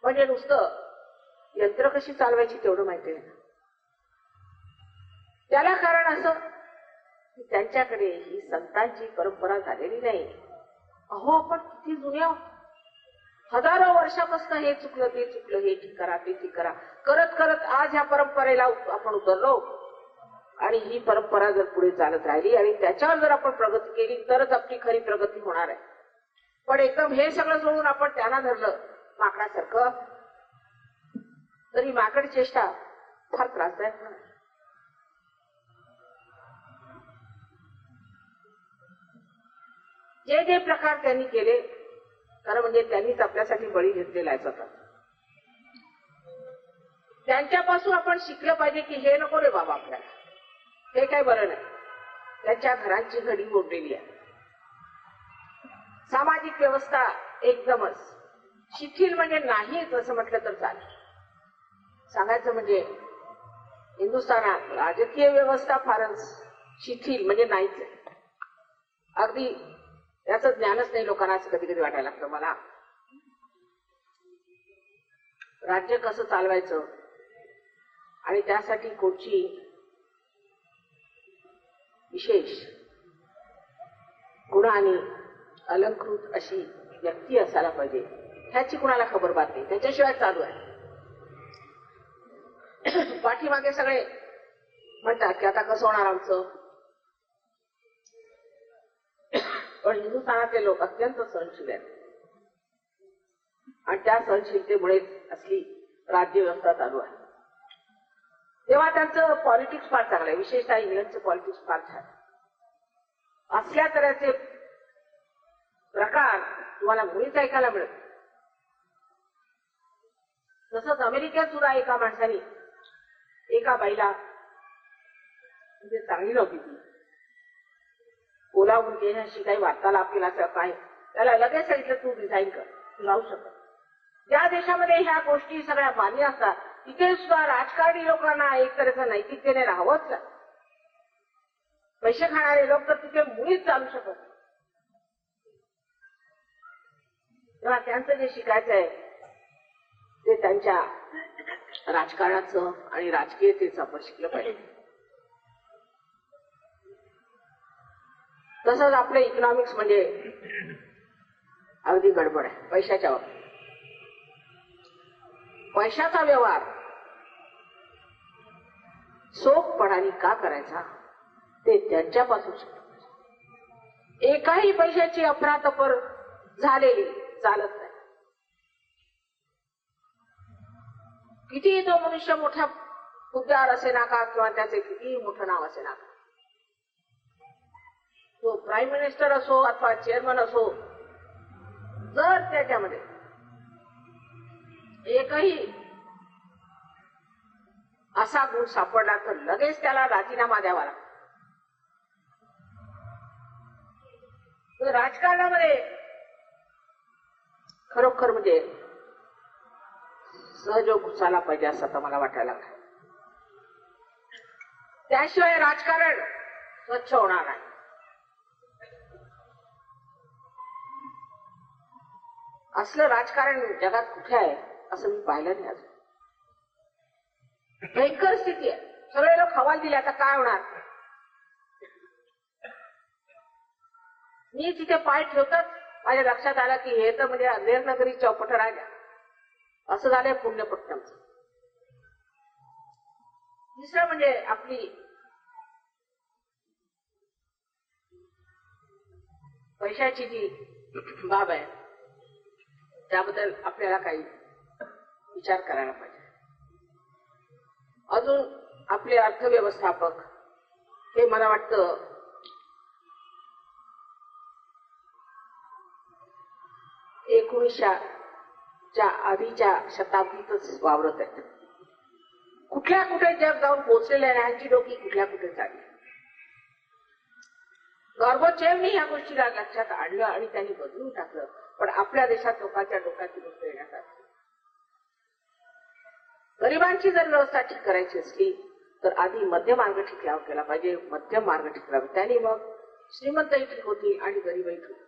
म्हणजे नुसतं यंत्र कशी चालवायची तेवढं माहिती आहे. त्याला कारण असं की त्यांच्याकडे ही संतांची परंपरा झालेली नाही. अहो आपण किती जुन्या हजारो वर्षापासून हे चुकलं ते चुकलं, हे ठीक करा ते ठीक करा करत करत आज ह्या परंपरेला आपण उतरलो. आणि ही परंपरा जर पुढे चालत राहिली आणि त्याच्यावर जर आपण प्रगती केली तरच आपली खरी प्रगती होणार आहे. पण एकदम हे सगळं सोडून आपण त्यांना धरलं माकडासारखं तरी माकड चेष्टा फार त्रासदायक होणार. जे जे प्रकार त्यांनी केले खरं म्हणजे त्यांनीच आपल्यासाठी बळी घेतलेला आहे स्वतः. त्यांच्यापासून आपण शिकलं पाहिजे की हे नको रे बाबा आपल्याला, हे काही बरं नाही. त्यांच्या घरांची घडी मोडलेली आहे. सामाजिक व्यवस्था एकदमच शिथिल म्हणजे नाहीच असं म्हटलं तर चालेल. सांगायचं म्हणजे हिंदुस्थानात राजकीय व्यवस्था फारच शिथिल म्हणजे नाहीच आहे. अगदी याचं ज्ञानच नाही लोकांना असं कधी कधी वाटायला लागतं मला. राज्य कसं चालवायचं आणि त्यासाठी कोणची विशेष गुणांनी अलंकृत अशी व्यक्ती असायला पाहिजे ह्याची कुणाला खबर बात नाही. त्याच्याशिवाय चालू आहे. पाठीमागे सगळे म्हणतात की आता कसं होणार आमचं. पण हिंदुस्थानातले लोक अत्यंत सहनशील आहेत. आणि त्या सहनशीलतेमुळेच असली राज्यव्यवस्था चालू आहे. तेव्हा त्यांचं पॉलिटिक्स फार चांगलं आहे, विशेषतः इंग्लंडचं पॉलिटिक्स फार छान. असल्या तऱ्हेचे प्रकार तुम्हाला मुळीच ऐकायला मिळत. तसंच अमेरिकेत सुद्धा एका माणसाने एका बाईला, म्हणजे चांगली नव्हती ती, बोलावून घेण्याशी काही वार्तालाप केला असं काय, त्याला लगेच सांगितलं तू रिझाईन कर, तू राहू शकत. ज्या देशामध्ये ह्या गोष्टी सगळ्या मान्य असतात तिथे सुद्धा राजकारणी लोकांना एक तऱ्हेचं नैतिकतेने राहावंच लागतं. पैसे खाणारे लोक तर तिथे मुळीच चालू शकत. तेव्हा त्यांचं जे शिकायचं आहे ते त्यांच्या राजकारणाचं आणि राजकीयतेचं आपण शिकलं पाहिजे. तसंच आपलं इकॉनॉमिक्स म्हणजे अगदी गडबड आहे पैशाच्या बाबतीत. पैशाचा व्यवहार सोपपणाने का करायचा ते त्यांच्यापासून शिकलं. एकाही पैशाची अफरातफर झालेली चालत नाही. कितीही तो मनुष्य मोठ्या हुद्द्यावर असे नाका किंवा त्याचे कितीही मोठं नाव असे नाका, तो प्राईम मिनिस्टर असो अथवा चेअरमन असो, जर त्याच्यामध्ये एकही असा गुण सापडला तर लगेच त्याला राजीनामा द्यावा लागतो. तर राजकारणामध्ये खरोखर म्हणजे सहयोग घुसायला पाहिजे असं तर मला वाटायला लागलं. त्याशिवाय राजकारण स्वच्छ होणार नाही. असलं राजकारण जगात कुठे आहे असं मी पाहिलं नाही अजून. भयंकर स्थिती आहे. सगळे लोक हवाल दिले, आता काय होणार. मी तिथे पाय ठेवतात माझ्या लक्षात आलं की हे तर म्हणजे अंधेरनगरी चौपट राजा असं झालंय पुण्यपट्टणमचं. दुसरं म्हणजे आपली पैशाची जी बाब आहे त्याबद्दल आपल्याला काही विचार करायला पाहिजे. अजून आपले अर्थव्यवस्थापक हे मला वाटतं च्या आधीच्या शताब्दीतच वावरत आहेत. कुठल्या कुठे जग जाऊन पोहोचलेल्या ह्यांची डोकी कुठल्या कुठे चालली. गॉर्बोचेवनी ह्या गोष्टीला लक्षात आणलं आणि त्यांनी बदलून टाकलं. पण आपल्या देशात लोकांच्या डोक्यात गोष्ट येण्यात आली. गरिबांची जर व्यवस्था ठीक करायची असली तर आधी मध्य मार्ग ठीक केला पाहिजे. मध्यम मार्ग ठीक करावा, त्यांनी मग श्रीमंतही ठीक होतील आणि गरीबही ठीक होतील.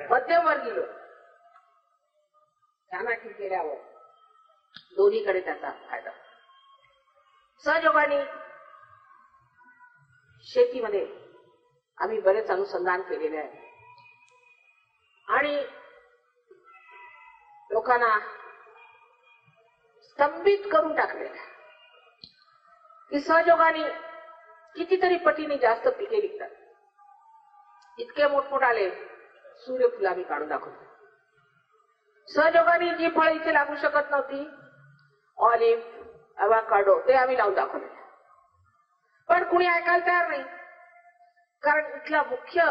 मध्यमवर्गीय लोक त्यांना ठीक केल्यावर दोन्हीकडे त्याचा फायदा. सहयोगाने शेतीमध्ये आम्ही बरेच अनुसंधान केलेले आहे आणि लोकांना स्तंभित करून टाकलेलं आहे की सहयोगाने कितीतरी पटीने जास्त पिके निघतात. इतके मोठमोठाले सूर्यफुल आम्ही काढून दाखवतो. सहयोगाने जी फळं इथे लागू शकत नव्हती, ऑलिव्ह, अवॅकाडो, ते आम्ही लावून दाखवले. पण कुणी ऐकायला तयार नाही. कारण इथला मुख्य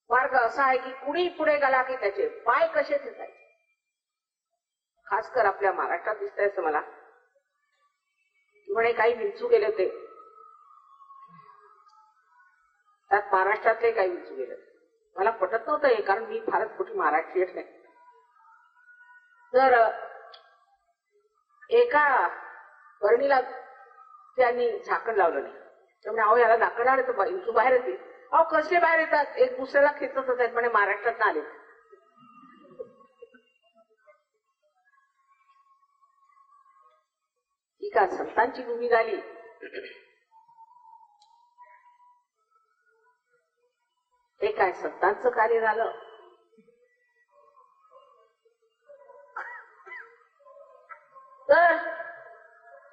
मार्ग असा आहे की कुणी पुढे गेला की त्याचे पाय कसे ठेवायचे. खास कर आपल्या महाराष्ट्रात दिसतंय असं मला. म्हणे काही विंचू गेले होते, त्यात महाराष्ट्रातले काही विंचू गेले. मला पटत नव्हतं हे, कारण मी फारच मोठी महाराष्ट्रीयच नाही. तर एका बरणीला त्यांनी झाकण लावलं नाही. त्यामुळे अहो याला झाकण आलं तर विंचू बाहेर येते. अहो कसले बाहेर येतात, एक दुसऱ्याला खेचतच आहेत म्हणे महाराष्ट्रात आले. ही का संतांची भूमी झाली. हे काय संतांचं कार्य झालं. तर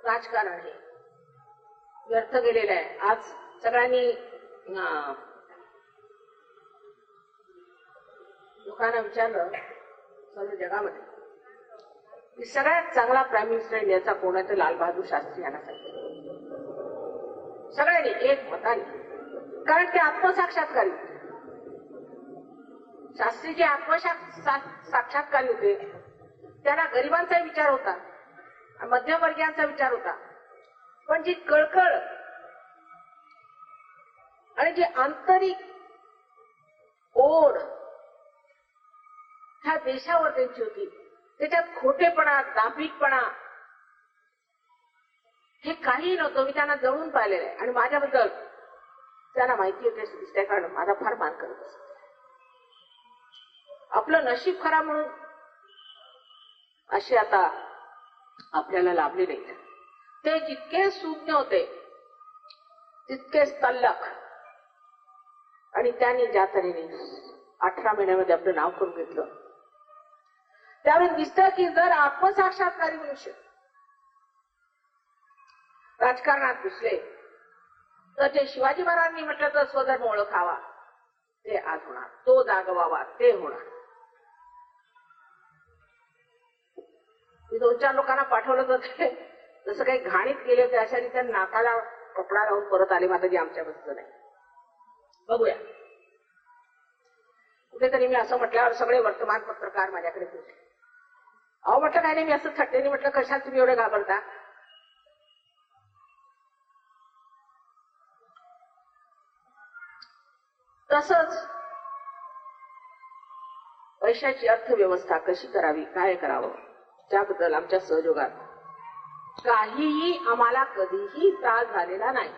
राजकारण हे व्यर्थ गेलेलं आहे. आज सगळ्यांनी लोकांना विचारलं सर्व जगामध्ये की सगळ्यात चांगला प्राईम मिनिस्टर इंडियाचा कोण आहे, तर लाल बहादूर शास्त्री यांना सांगितलं. सगळ्यांनी एक मताने, कारण ते आत्मसाक्षात्कारी होते. शास्त्री जे आत्मसाक्षात्कारी होते त्यांना गरिबांचा विचार होता, मध्यमवर्गीयांचा विचार होता, पण जी कळकळ आणि जी आंतरिक ओढ ह्या देशावर त्यांची होती, त्याच्यात खोटेपणा, दांभिकपणा हे काही नव्हतं. मी त्यांना जवळून पाहिलेलं आहे आणि माझ्याबद्दल त्यांना माहिती होते दिसते, कारण माझा फार मान करत असत. आपलं नशीब खरा म्हणून असे आता आपल्याला लाभले नाही. ते जितके सुज्ञ होते तितकेच तल्लख, आणि त्यांनी ज्या तऱ्हेने 18 महिन्यामध्ये आपलं नाव करून घेतलं, त्यावेळी दिसतं की जर आत्मसाक्षात्कारी मनुष्य राजकारणात घुसले तर जे शिवाजी महाराजांनी म्हटलं तर स्वधर्म ओळखावा ते आज होणार, तो जागवावा ते होणार. मी 2-4 लोकांना पाठवलं तर ते जसं काही घाणीत गेले होते अशा रीत्या नाकाला कपडा लावून परत आले. माताजी आमच्या बसचं नाही. बघूया. कुठेतरी मी असं म्हटल्यावर सगळे वर्तमान पत्रकार माझ्याकडे पोहोचले. अहो म्हटलं काय नाही, मी असं थट्टेने म्हटलं कशाला तुम्ही एवढे घाबरता. तसंच पैशाची अर्थव्यवस्था कशी करावी, काय करावं, त्याबद्दल आमच्या सहयोगात काहीही आम्हाला कधीही त्रास झालेला नाही.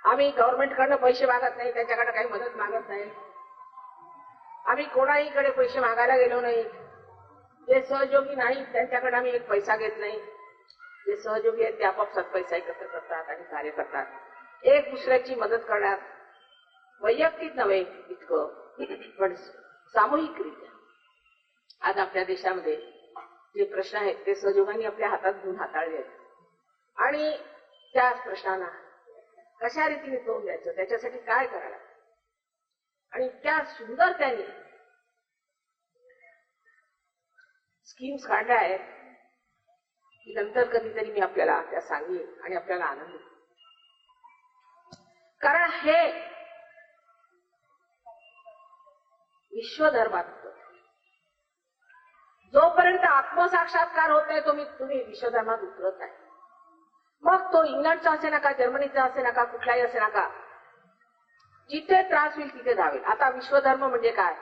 आम्ही गव्हर्नमेंटकडनं पैसे मागत नाही, त्यांच्याकडे काही मदत मागत नाही. आम्ही कोणाहीकडे पैसे मागायला गेलो नाही. जे सहयोगी नाहीत त्यांच्याकडे आम्ही एक पैसा घेत नाही. जे सहयोगी आहेत ते आपापसात पैसा एकत्र करतात आणि कार्य करतात. एक दुसऱ्याची मदत करण्यात वैयक्तिक नव्हे इतकं पण सामूहिकरित्या आज आपल्या देशामध्ये जे प्रश्न आहेत ते सहयोगांनी आपल्या हातात घेऊन हाताळले आहेत, आणि त्याच प्रश्नांना कशा रीतीने तोंड द्यायचं, त्याच्यासाठी काय करायला, आणि त्या सुंदर त्यांनी स्कीम्स काढल्या आहेत की नंतर कधीतरी मी आपल्याला त्या सांगेन आणि आपल्याला आनंद होईल. कारण हे विश्वधर्मात जोपर्यंत आत्मसाक्षात्कार होत नाही तुम्ही विश्वधर्मात उतरत आहे. मग तो इंग्लंडचा असे नका, जर्मनीचा असे नका, कुठलाही असे नका, जिथे त्रास होईल तिथे धावेल. आता विश्वधर्म म्हणजे काय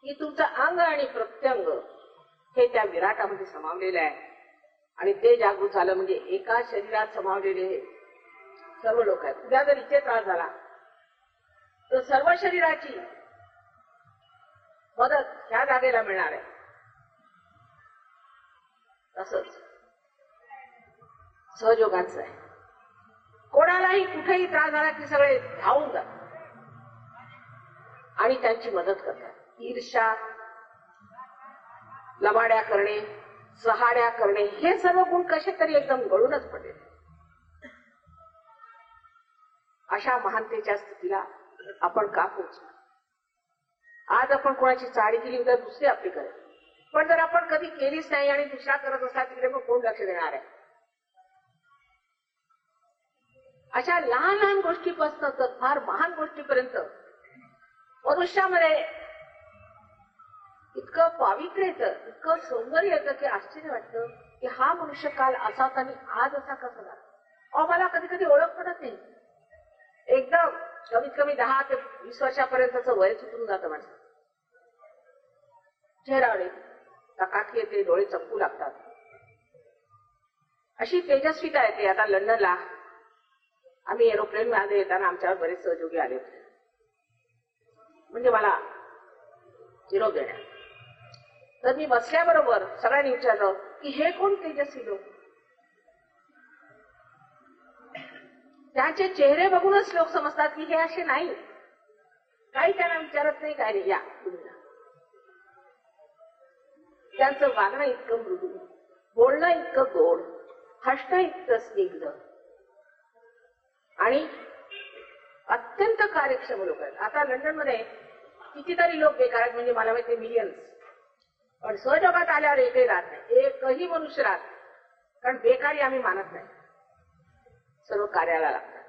की तुमचं अंग आणि प्रत्यंग हे त्या विराटामध्ये समावलेलं आहे, आणि ते जागृत झालं म्हणजे एका शरीरात समावलेले सर्व लोक आहेत. उद्या जर इथे त्रास झाला तर सर्व शरीराची मदत ह्या जागेला मिळणार आहे. तसंच सहयोगाचं आहे. कोणालाही कुठेही त्रास झाला की सगळे धावून जातात आणि त्यांची मदत करतात. ईर्ष्या, लबाड्या करणे, सहाड्या करणे हे सर्व गुण कसे तरी एकदम गळूनच पडले. अशा महानतेच्या स्थितीला आपण का पोहोचलो? आज आपण कोणाची चाळी केली तर दुसरी आपली करेल, पण जर आपण कधी केलीच नाही आणि दुसरा करत असला तिकडे मग कोण लक्ष देणार आहे? अशा लहान लहान गोष्टीपासून तर फार महान गोष्टीपर्यंत मनुष्यामध्ये इतकं पावित्र्य येतं, इतकं सौंदर्य येतं की आश्चर्य वाटतं की हा मनुष्य काल असाच आणि आज असा कसा झाला. अहो मला कधी कधी ओळख पडत नाही. एकदम कमीत कमी 10 ते 20 वर्षापर्यंतच वय सुटून जातं माझं. चेहरावडे चकाकी येते, डोळे चमकू लागतात, अशी तेजस्विता येते. आता लंडनला आम्ही एरोप्लेन मध्ये येताना आमच्यावर बरेच सहयोगी आले होते, म्हणजे मला निरोप देण्या. तर मी बसल्याबरोबर सगळ्यांनी विचारलं की हे कोण तेजस्वी लोक? त्यांचे चेहरे बघूनच लोक समजतात की हे असे नाही. काही त्यांना विचारत नाही, काय नाही, या तुम्ही. त्यांचं वागणं इतकं मृदू, बोलणं इतकं गोड, हसणं इतकं स्निग्ध, आणि अत्यंत कार्यक्षम लोक आहेत. आता लंडनमध्ये कितीतरी लोक बेकार आहेत, म्हणजे मला माहिती मिलियन्स, पण सहजोगात आल्यावर एकही राहत नाही, एकही मनुष्य राहत नाही. कारण बेकारी आम्ही मानत नाही, सर्व कार्याला लागतात.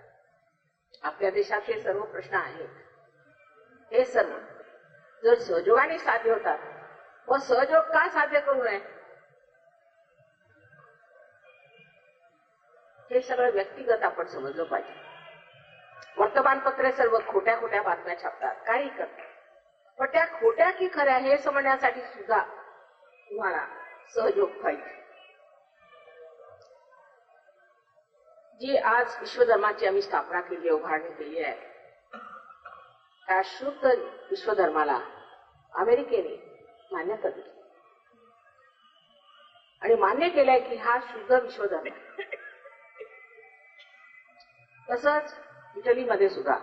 आपल्या देशात हे सर्व प्रश्न आहेत, हे सर्व जर सहयोगाने साध्य होतात, व सहयोग का साध्य करू नये, हे सगळं व्यक्तिगत आपण समजलं पाहिजे. वर्तमानपत्रे सर्व खोट्या खोट्या बातम्या छापतात, काही करतात, पण त्या खोट्या की खऱ्या हे समजण्यासाठी सुद्धा तुम्हाला सहयोग पाहिजे. जी आज विश्वधर्माची आम्ही स्थापना केली, उभारणी केली आहे, त्या शुद्ध विश्वधर्माला अमेरिकेने मान्यता दिली आणि मान्य केलंय की हा शुद्ध विश्वधर्म आहे. तसंच इटलीमध्ये सुद्धा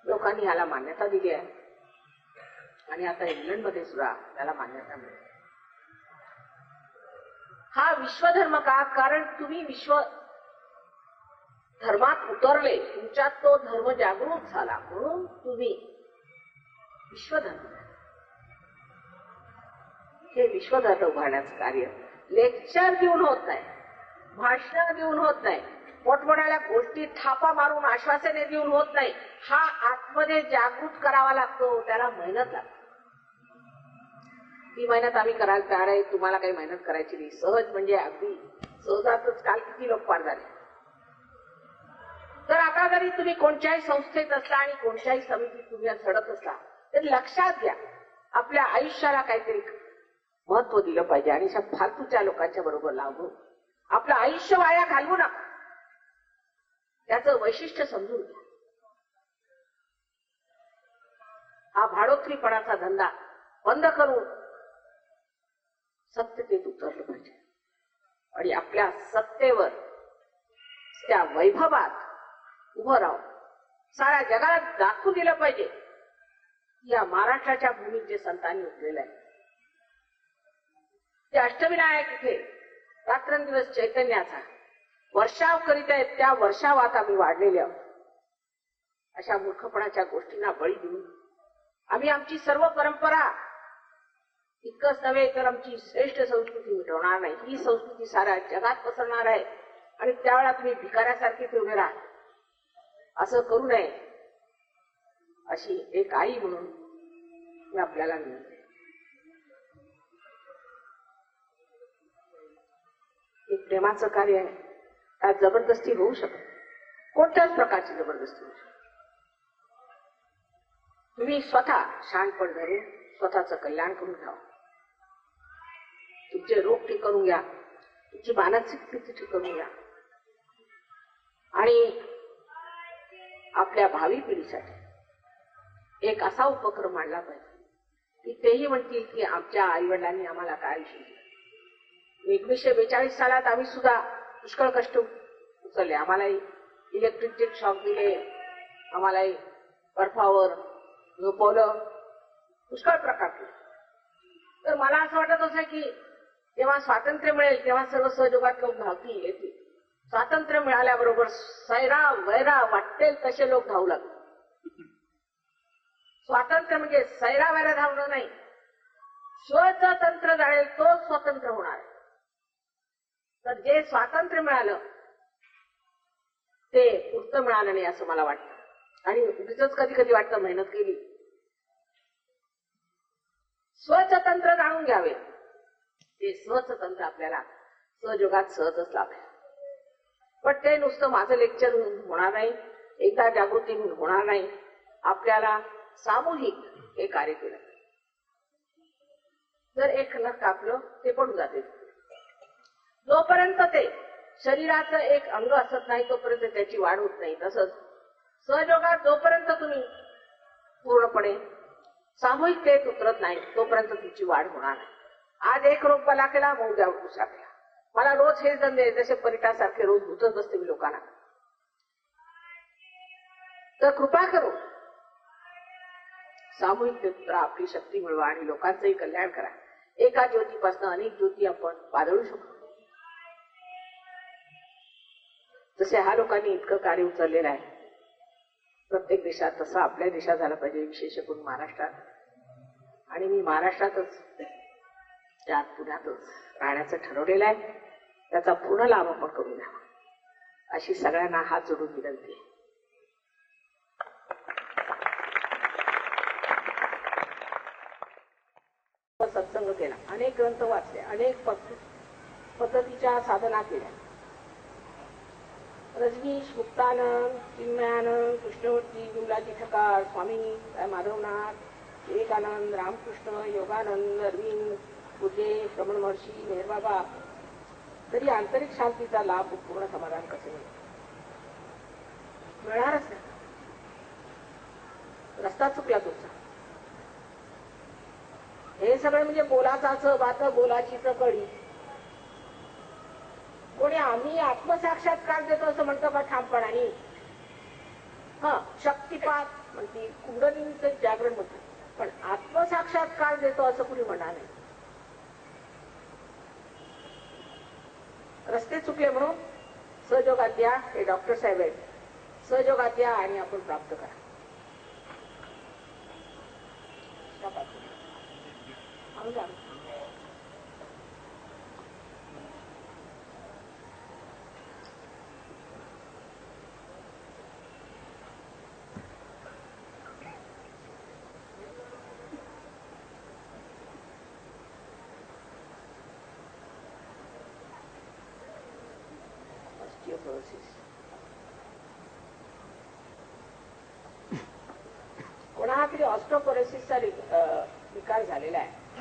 लोकांनी ह्याला मान्यता दिली आहे आणि आता इंग्लंडमध्ये सुद्धा त्याला मान्यता मिळते. हा विश्वधर्म का? कारण तुम्ही विश्व धर्मात उतरले, तुमच्यात तो धर्म जागृत झाला, म्हणून तुम्ही विश्वधर्म. हे विश्वधर्म उभारण्याचं कार्य लेक्चर देऊन होत नाही, भाषण देऊन होत नाही, मोठमोठ्या गोष्टी थापा मारून आश्वासने देऊन होत नाही. हा आतमध्ये जागृत करावा लागतो, त्याला मेहनत लागते. ती मेहनत आम्ही करायला तयार आहे. तुम्हाला काही मेहनत करायची नाही, सहज म्हणजे अगदी सहजातच. काल किती लोक पार झाले. तर आता जरी तुम्ही कोणत्याही संस्थेत असला आणि कोणत्याही समितीत तुम्ही झडत असला, तर लक्षात घ्या, आपल्या आयुष्याला काहीतरी महत्व दिलं पाहिजे आणि अशा फालतूच्या लोकांच्या बरोबर लागून आपलं आयुष्य वाया घालवू नका. त्याचं वैशिष्ट्य समजून घ्या. हा भाडोत्रीपणाचा धंदा बंद करून सत्यतेत उतरलं पाहिजे आणि आपल्या सत्तेवर, त्या वैभवात उभं राहून साऱ्या जगाला दाखवून दिलं पाहिजे. या महाराष्ट्राच्या भूमीत जे संतांनी उठलेलं आहे, ते अष्टविनायक इथे रात्रंदिवस चैतन्याचा वर्षाव करीत आहेत, त्या वर्षावात आम्ही वाढलेले आहोत. अशा मूर्खपणाच्या गोष्टींना बळी देऊन आम्ही आमची सर्व परंपरा, इतकंच नव्हे तर आमची श्रेष्ठ संस्कृती मिटवणार नाही. ही संस्कृती साऱ्या जगात पसरणार आहे आणि त्यावेळेला तुम्ही भिकाऱ्यासारखे उभे राहा. असं करू नये, अशी एक आई म्हणून मी आपल्याला म्हणते. एक प्रेमाचं कार्य आहे, त्यात जबरदस्ती होऊ शकते, कोणत्याच प्रकारची जबरदस्ती होऊ शकते. तुम्ही स्वतः शहाणपण धरून स्वतःचं कल्याण करून घ्या, तुमचे रोग ठीक करून घ्या, तुमची मानसिक स्थिती ठीक करून घ्या आणि आपल्या भावी पिढीसाठी एक असा उपक्रम आणला पाहिजे की तेही म्हणतील की आमच्या आईवडिलांनी आम्हाला काय शिकवलं. 1942 सालात आम्ही सुद्धा पुष्कळ कष्ट उचलले. आम्हालाही इलेक्ट्रिकचे शॉक दिले, आम्हालाही बर्फावर झोपवलं, पुष्कळ प्रकार केले. तर मला असं वाटत असं की जेव्हा स्वातंत्र्य मिळेल तेव्हा सर्व सहयोगात लोक धावतील, येतील. स्वातंत्र्य मिळाल्याबरोबर सैरा वैरा वाटेल तसे लोक धावू लागले. स्वातंत्र्य म्हणजे सैरा वैरा धावणं नाही, स्वतः तंत्र जाणेल तो स्वतंत्र होणार. तर जे स्वातंत्र्य मिळालं ते पुरतं मिळालं नाही असं मला वाटतं. आणि उगीच कधी कधी वाटतं मेहनत केली. स्वतंत्र जाणून घ्यावे, ते स्वतंत्र आपल्याला सहयोगात सहजच लाभेल. पण ते नुसतं माझं लेक्चर होणार नाही, एकदा जागृती होणार नाही. आपल्याला सामूहिक हे कार्य केलं. जर एक नख कापलं ते पडून जाते. जोपर्यंत ते शरीराचं एक अंग असत नाही तोपर्यंत त्याची वाढ होत नाही. तसंच सहयोगात जोपर्यंत तुम्ही पूर्णपणे सामूहिकतेत उतरत नाही तोपर्यंत तुमची वाढ होणार नाही. आज एक रोग बला केला, मग उद्या दुसरा केला. मला रोज हेच धंदे, जसे परिटासारखे रोज भूतच बसते मी लोकांना. तर कृपा करू सामूहिकतेत उतरा, आपली शक्ती मिळवा आणि लोकांचंही कल्याण करा. एका ज्योतीपासून अनेक ज्योती आपण वाढवू शकतो. जसे ह्या लोकांनी इतकं कार्य उचललेलं आहे, तर देशात तसं आपल्या देशात झालं पाहिजे, विशेष करून महाराष्ट्रात. आणि मी महाराष्ट्रातच, त्यात पुण्यातच राहण्याचं ठरवलेलं आहे. त्याचा पूर्ण लाभ आपण करून घ्यावा अशी सगळ्यांना हात जोडून विनंती आहे. सत्संग केला, अनेक ग्रंथ वाचले, अनेक पद्धतीच्या साधना केल्या. रजनीश, मुक्तानंद, चिन्मयानंद, कृष्णवर्ती, विमलाजी ठकार, स्वामी माधवनाथ, विवेकानंद, रामकृष्ण, योगानंद, अरविंद, बुद्धे, श्रमण महर्षी, मेहरबाबा, तरी आंतरिक शांतीचा लाभ, पूर्ण समाधान कसे मिळणारच नाही. रस्ता चुकला तुमचा. हे सगळं म्हणजे बोलाचाच बात, बोलाचीच कळी. कोणी आम्ही आत्मसाक्षात्कार देतो असं म्हणतो का ठामपणाने? शक्तिपात म्हणते, कुंडलिनीचं जागरण म्हणतो, पण आत्मसाक्षात्कार देतो असं कुणी म्हणणार नाही. रस्ते चुकले म्हणून सहयोगात द्या. हे डॉक्टर साहेब आहेत, सहयोगात द्या आणि आपण प्राप्त करा. कोणाला तरी ऑस्टिओपोरोसिसचा विकार झालेला आहे.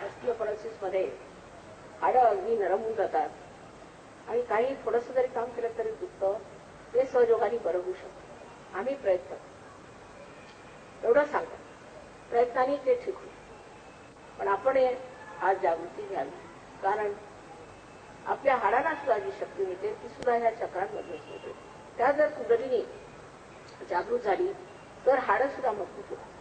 ऑस्टिओपोरोसिस मध्ये हाडं अगदी नरम होऊन जातात आणि काही थोडंसं जरी काम केलं तरी दुखतं. ते सहयोगाने बरं होऊ शकतं. आम्ही प्रयत्न एवढं सांगतो, प्रयत्नाने ते ठीक होईल. पण आपण आज जागृती घ्यावी, कारण आपल्या हाडांना सुद्धा जी शक्ती मिळते ती सुद्धा ह्या चक्रांमधूनच मिळते. त्या जर कुंडलीने जागृत झाली तर हाडं सुद्धा मजबूत होतात.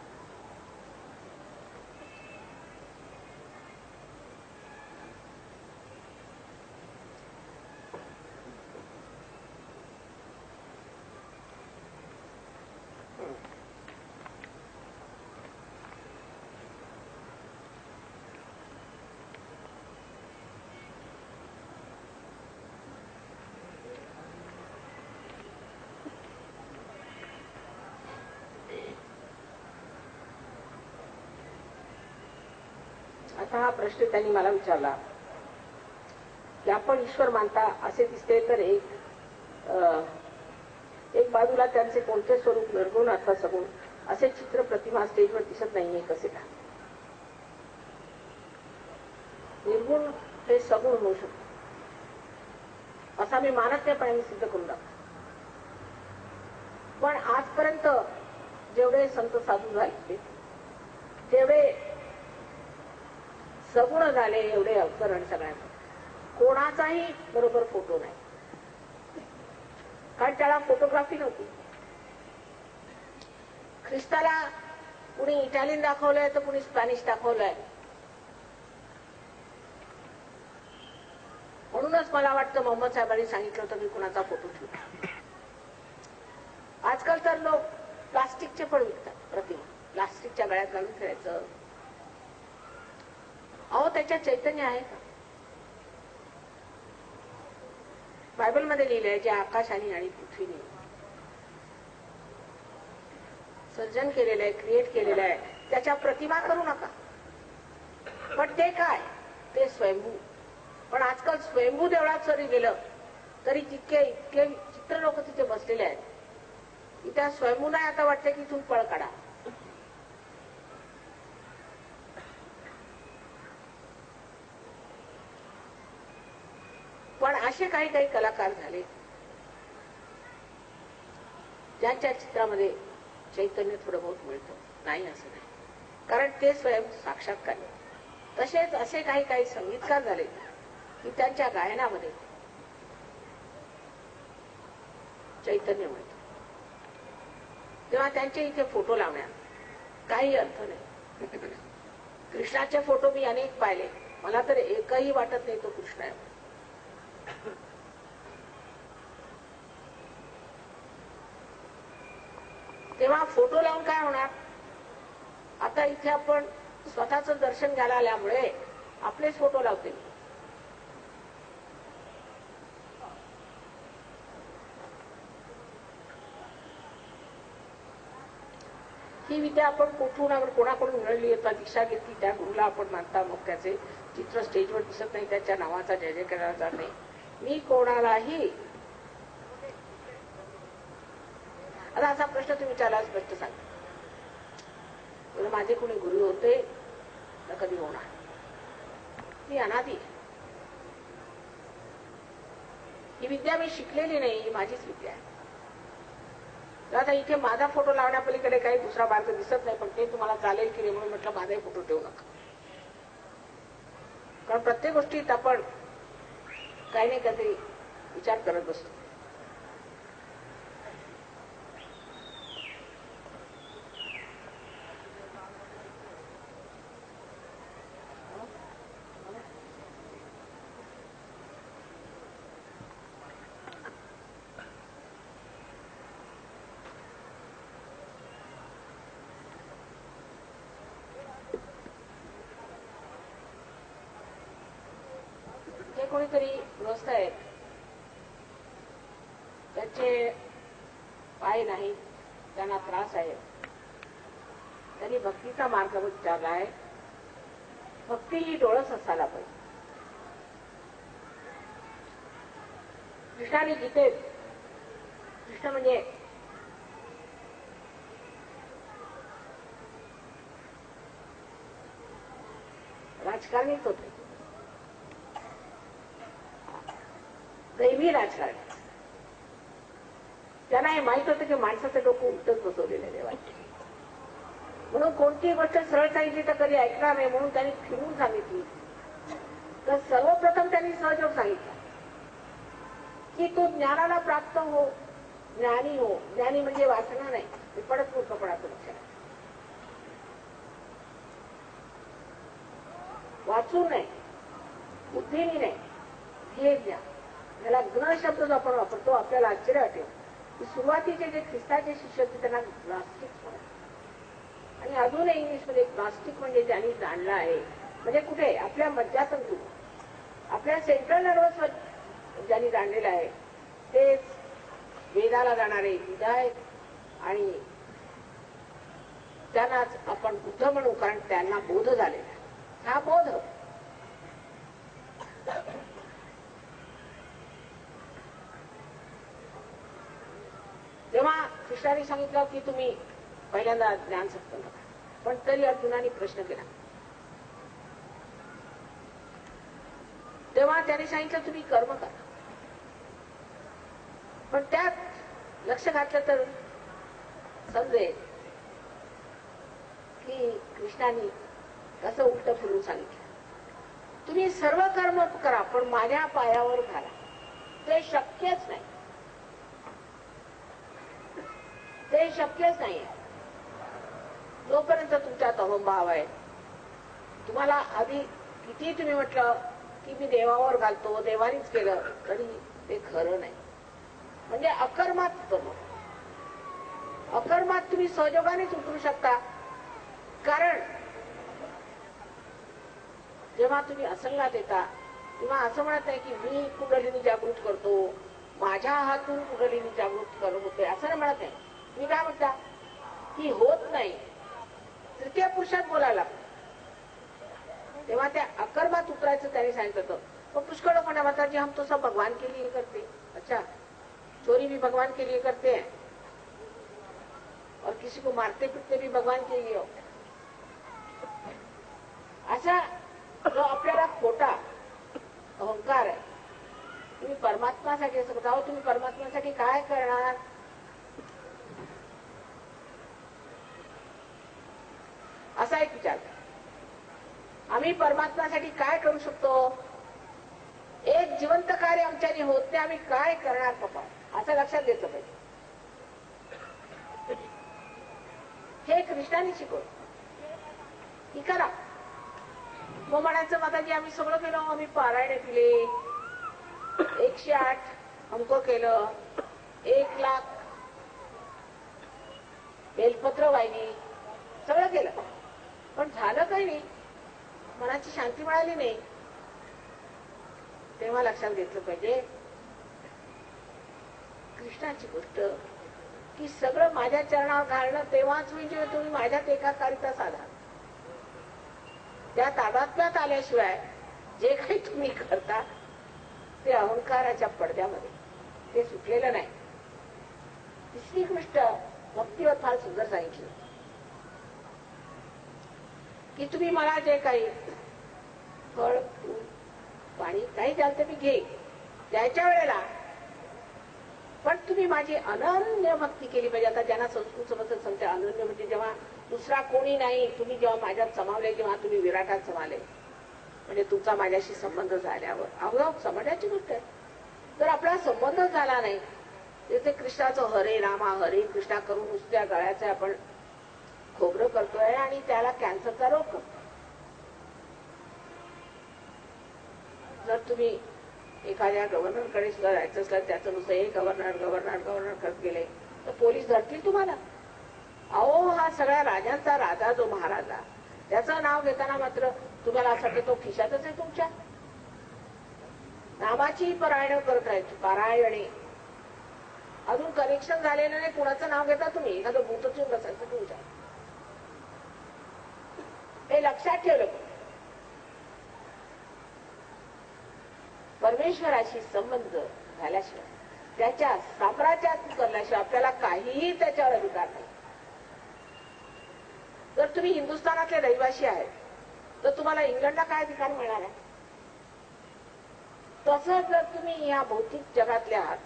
आता हा प्रश्न त्यांनी मला विचारला की आपण ईश्वर मानता असे दिसते, तर एक बाजूला त्यांचे कोणते स्वरूप निर्गुण अथवा सगुण असे चित्र प्रतिमा स्टेजवर दिसत नाहीये, कसे का? निर्गुण हे सगुण होऊ शकतो असा मी मानत नाही, पण मी सिद्ध करून दाखवतो. पण आजपर्यंत जेवढे संत साधू झाले तेवढे सगुण झाले, एवढे अवतरण सगळ्यांना कोणाचाही बरोबर फोटो नाही, कारण त्याला फोटोग्राफी नव्हती. ख्रिस्ताला कुणी इटालियन दाखवलंय तर कुणी स्पॅनिश दाखवलंय. म्हणूनच मला वाटतं मोहम्मद साहेबांनी सांगितलं होतं की कुणाचा फोटो ठेवू. आजकाल तर लोक प्लास्टिकचे पण विकतात प्रतिमा, प्लास्टिकच्या गळ्यात घालून फिरायचं. अहो, त्याच्यात चैतन्य आहे का? बायबलमध्ये लिहिलंय, जे आकाशाने आणि पृथ्वीने सर्जन केलेलं आहे, क्रिएट केलेलं आहे, त्याच्या प्रतिमा करू नका. पण ते काय? ते स्वयंभू. पण आजकाल स्वयंभू देवळात जरी गेलं तरी इतके चित्र लोक तिथे बसलेले आहेत की त्या स्वयंभूला आता वाटते की इथून पळ काढा. पण असे काही काही कलाकार झाले ज्यांच्या चित्रामध्ये चैतन्य थोडं बहुत मिळतं. नाही असं नाही, कारण ते स्वयं साक्षात्कार. तसेच असे काही काही संगीतकार झाले की त्यांच्या गायनामध्ये चैतन्य मिळतं. तेव्हा त्यांचे इथे फोटो लावण्यात काही अर्थ नाही. कृष्णाचे फोटो मी अनेक पाहिले, मला तर एकही वाटत नाही तो कृष्ण आहे. तेव्हा फोटो लावून काय होणार? आता इथे आपण स्वतःच दर्शन घ्यायला आल्यामुळे आपलेच फोटो लावते. ही विद्या आपण कुठून कोणाकडून मिळवली येतात, दीक्षा घेतली, त्या गुरुला आपण मानता, मग त्याचे चित्र स्टेजवर दिसत नाही, त्याच्या नावाचा जय जय केला जात नाही. मी कोणालाही आता असा प्रश्न तुम्ही विचारला, स्पष्ट सांगा, माझे कोणी गुरु होते तर कधी होणार? मी अनादी. ही विद्या मी शिकलेली नाही, ही माझीच विद्या आहे. आता इथे माझा फोटो लावण्यापलीकडे काही दुसरा मार्ग दिसत नाही, पण ते तुम्हाला चालेल की नाही म्हणून म्हटलं माझाही फोटो ठेवू नका. कारण प्रत्येक गोष्टीत आपण काही नाही कधी विचार करत बसतो. कोणीतरी गृहस्थ आहेत, त्याचे पाय नाही, त्यांना त्रास आहे, त्यांनी भक्तीचा मार्ग विचारला आहे. भक्ती ही डोळस असायला पाहिजे. कृष्णाने गीतेत, कृष्ण म्हणजे राजकारणीच होते, दैवी राजकारणी. त्यांना हे माहित होतं की माणसाचं डोकं उलटच बसवलेलं आहे देवाने, म्हणून कोणतीही गोष्ट सरळ सांगितली तर कधी ऐकणार नाही, म्हणून त्यांनी फिरून सांगितली. तर सर्वप्रथम त्यांनी सहयोग सांगितला की तू ज्ञानाला प्राप्त हो, ज्ञानी हो. ज्ञानी म्हणजे वासना नाही, विपडत मूर्खपणाचं लक्षण. वाचून नाही, बुद्धीने नाही, हे ज्ञान. त्याला ज्ञ शब्द जो आपण वापरतो, आपल्याला आश्चर्य वाटेल की सुरुवातीचे जे ख्रिस्ताचे शिष्य होते त्यांना ग्नास्टिक म्हणतात, आणि अजूनही इंग्लिशमध्ये ग्नास्टिक म्हणजे ज्यांनी जाणलं आहे, म्हणजे कुठे आपल्या मज्जातंतू, आपल्या सेंट्रल नर्वस ज्यांनी जाणलेलं आहे, तेच वेदाला जाणारे बुद्ध आहेत. आणि त्यांनाच आपण बुद्ध म्हणू, कारण त्यांना बोध झालेला आहे. हा बोध तेव्हा कृष्णाने सांगितलं की तुम्ही पहिल्यांदा ज्ञान सत्य नका, पण तरी अर्जुनाने प्रश्न केला. तेव्हा त्याने सांगितलं तुम्ही कर्म करा, पण त्यात लक्ष घातलं तर समजेल की कृष्णाने कसं उलट फिरून सांगितलं. तुम्ही सर्व कर्म करा, पण माझ्या पायावर घाला. ते शक्यच नाही, ते शक्यच नाही. जोपर्यंत तुमच्यात अहंभाव आहे, तुम्हाला आधी किती तुम्ही म्हटलं की मी देवावर घालतो, देवानीच केलं, तरी ते खरं नाही. म्हणजे अकर्मात कर्म, अकर्मात तुम्ही सहयोगानेच उतरू शकता. कारण जेव्हा तुम्ही असंगात येता तेव्हा असं म्हणत नाही की मी कुंडलिनी जागृत करतो, माझ्या हातून कुंडलिनी जागृत करत होते, असं नाही म्हणत आहे. मी काय म्हणता की होत नाही, तृतीय पुरुषात बोलायला. तेव्हा त्या अकर्मात उतरायचं त्याने सांगितलं होतं. मग पुष्कळ लोकांना म्हणतात की हम तो सब भगवान के लिए करते. अच्छा, चोरी भी भगवान के लिए करते हैं और किसी को मारते पीटते भी भगवान के लिए हो. असा जो आपल्याला खोटा अहंकार आहे, तुम्ही परमात्मासाठी असं करता. तुम्ही परमात्म्यासाठी काय करणार? असा एक विचार. आम्ही परमात्म्यासाठी काय करू शकतो? एक जिवंत कार्य आमच्याने होत नाही, आम्ही काय करणार पप्पा, असं लक्षात घेतलं पाहिजे. हे कृष्णाने शिकवलं की करा. मग म्हणायचं माताजी आम्ही सगळं केलं, आम्ही पारायणे केले, 108 अंक केलं, 1,00,000 बेलपत्र वाहिली, सगळं केलं, पण झालं काही नाही, मनाची शांती मिळाली नाही. तेव्हा लक्षात घेतलं पाहिजे कृष्णाची गोष्ट की सगळं माझ्या चरणावर घालणं तेव्हाच म्हणजे तुम्ही माझ्यात एकाकारिता साधा. त्या तादात्म्यात आल्याशिवाय जे काही तुम्ही करता ते अहंकाराच्या पडद्यामध्ये ते सुटलेलं नाही. तिसरी गोष्ट भक्तीवर फार सुंदर सांगितली की तुम्ही मला जे काही फळ फूल पाणी काही द्याल ते मी घेईन त्याच्या वेळेला, पण तुम्ही माझी अनन्य भक्ती केली पाहिजे. आता ज्यांना संस्कृत समजत सांगते अनन्य म्हणजे जेव्हा दुसरा कोणी नाही, तुम्ही जेव्हा माझ्यात समावले, जेव्हा तुम्ही विराटात समाले, म्हणजे तुमचा माझ्याशी संबंध झाल्यावर अवघ समाजाची गोष्ट आहे. जर आपला संबंध झाला नाही ते कृष्णाचं हरे रामा हरे कृष्णा करून नुसत्या गळ्याचं आपण खोबरं करतोय आणि त्याला कॅन्सरचा रोग करतो. जर तुम्ही एखाद्या गव्हर्नरकडे सुद्धा जायचं असलं, त्याचं नुसतं हे गव्हर्नर गव्हर्नर गव्हर्नर करत गेले तर पोलीस धरतील तुम्हाला. अहो, हा सगळ्या राजांचा राजा जो महाराजा, त्याचं नाव घेताना मात्र तुम्हाला असं वाटतं तो खिशातच आहे तुमच्या. नामाची पारायण करत राहायची, पारायणे. अजून कनेक्शन झालेलं नाही, कुणाचं नाव घेता तुम्ही, एखादं भूतच येऊन बसायचं तुमच्या. हे लक्षात ठेवलं. परमेश्वराशी संबंध झाल्याशिवाय, त्याच्या साम्राज्यात करण्याशिवाय आपल्याला काहीही त्याच्यावर अधिकार नाही. जर तुम्ही हिंदुस्थानातले रहिवासी आहेत तर तुम्हाला इंग्लंडला काय अधिकार मिळणार आहे? तसं जर तुम्ही या भौतिक जगातले आहात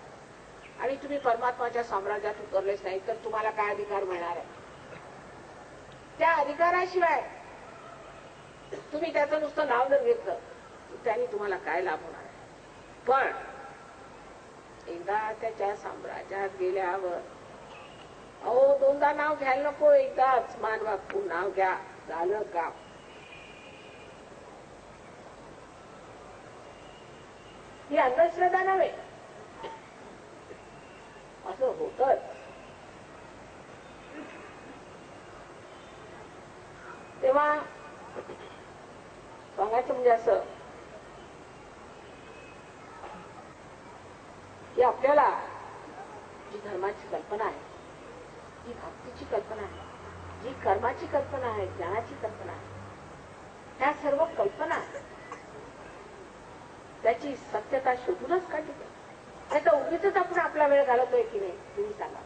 आणि तुम्ही परमात्माच्या साम्राज्यात उतरलेच नाही तर तुम्हाला काय अधिकार मिळणार आहे? त्या अधिकाराशिवाय तुम्ही त्याचं नुसतं नाव जर घेतलं त्याने तुम्हाला काय लाभ होणार आहे? पण एकदा त्याच्या साम्राज्यात गेल्यावर अहो, दोनदा नाव घ्यायला नको, एकदाच मान वाकून नाव घ्या, झालं काम. ही अंधश्रद्धा नव्हे, असं होतच. तेव्हा सांगायचं म्हणजे असं की आपल्याला जी धर्माची कल्पना आहे, जी भक्तीची कल्पना आहे, जी कर्माची कल्पना आहे, ज्ञानाची कल्पना आहे, ह्या सर्व कल्पना त्याची सत्यता शोधूनच काढली. नाही तर उगीच आपण आपला वेळ घालवतोय की नाही, तुम्ही सांगा.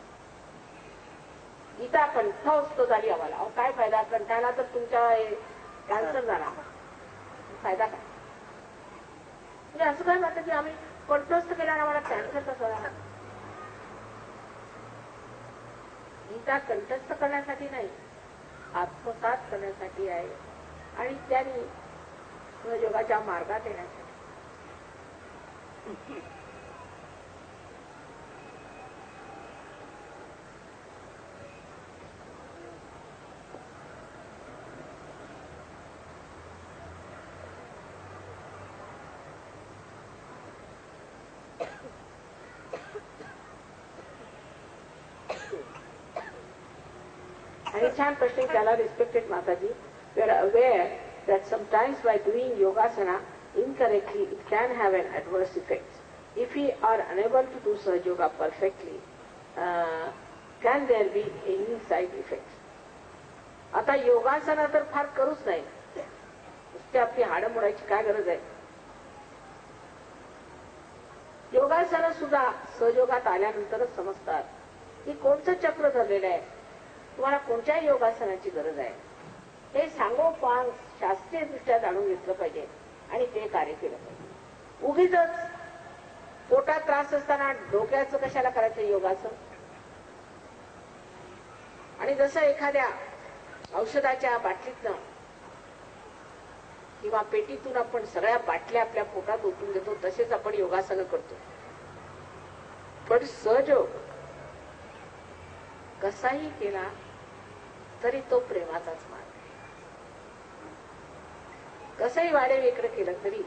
गीता कंठस्थ झाली आम्हाला, अहो काय फायदा? कंठाला तर तुमच्या कॅन्सर झाला, फायदा काय? म्हणजे असं काय म्हणतं की आम्ही कंठस्थ केल्याने आम्हाला कॅन्सर कसा झाला? गीता कंठस्थ करण्यासाठी नाही, आत्मसात करण्यासाठी आहे आणि त्यांनी योगाच्या मार्गात येण्यासाठी. आणि छान प्रश्न त्याला रिस्पेक्टेड माताजी, we are aware that sometimes by doing yogasana incorrectly it can have an adverse effect. If we are unable to do Sahaja Yoga perfectly, can there be any side effects? आता योगासना तर फार करूच नाही, नुसते आपली हाडं मोडायची काय गरज आहे? योगासना सुद्धा सहयोगात आल्यानंतरच समजतात की कोणतं चक्र धरलेलं आहे, तुम्हाला कोणत्या योगासनाची गरज आहे हे सांगोपांग शास्त्रीय दृष्ट्या जाणून घेतलं पाहिजे आणि ते कार्य केलं पाहिजे. उगीच पोटात त्रास असताना डोक्याचं कशाला करायचं योगासन? आणि जसं एखाद्या औषधाच्या बाटलीतनं किंवा पेटीतून आपण सगळ्या बाटल्या आपल्या पोटात ओतून देतो, तसेच आपण योगासनं करतो. पण सहयोग कसाही केला तरी तो प्रेमाचाच मार्ग. कसंही वाडे वेकडं केलं तरी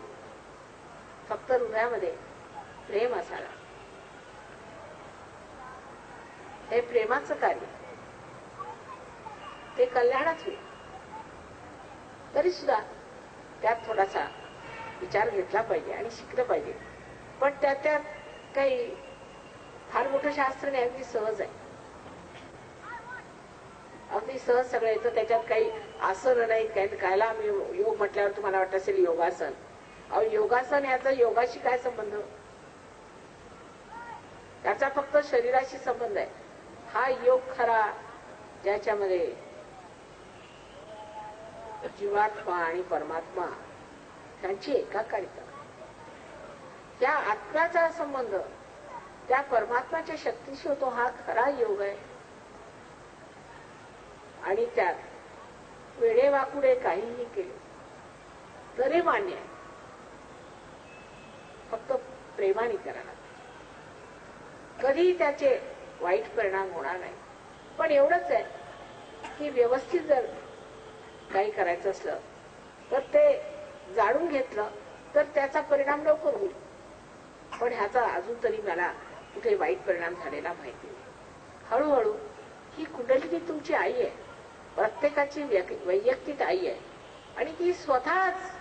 फक्त हृदयामध्ये प्रेम असावा. हे प्रेमाचं कार्य. ते कल्याणच होईल. तरी सुद्धा त्यात थोडासा विचार घेतला पाहिजे आणि शिकलं पाहिजे. पण त्यात काही फार मोठं शास्त्र नाही, अगदी सहज आहे, अगदी सहज सगळं येतं. त्याच्यात काही आसन नाही, काही कायला आम्ही योग म्हटल्यावर तुम्हाला वाटत असेल योगासन. अहो योगासन ह्याचा योगाशी काय संबंध? त्याचा फक्त शरीराशी संबंध आहे. हा योग खरा ज्याच्यामध्ये जीवात्मा आणि परमात्मा त्यांची एकाकारिता, त्या आत्म्याचा संबंध त्या परमात्म्याच्या शक्तीशी होतो, हा खरा योग आहे. आणि त्यात वेडेवाकुडे काहीही केले तरी मान्य आहे, फक्त प्रेमाने करायला. कधी त्याचे वाईट परिणाम होणार नाही. पण एवढंच आहे की व्यवस्थित जर काही करायचं असलं तर ते जाणून घेतलं तर त्याचा परिणाम लवकर होईल. पण ह्याचा अजून तरी मला कुठे वाईट परिणाम झालेला माहिती नाही. हळूहळू ही कुंडलिनी तुमची आई आहे, प्रत्येकाची वैयक्तिक आई आहे. आणि ती स्वतःच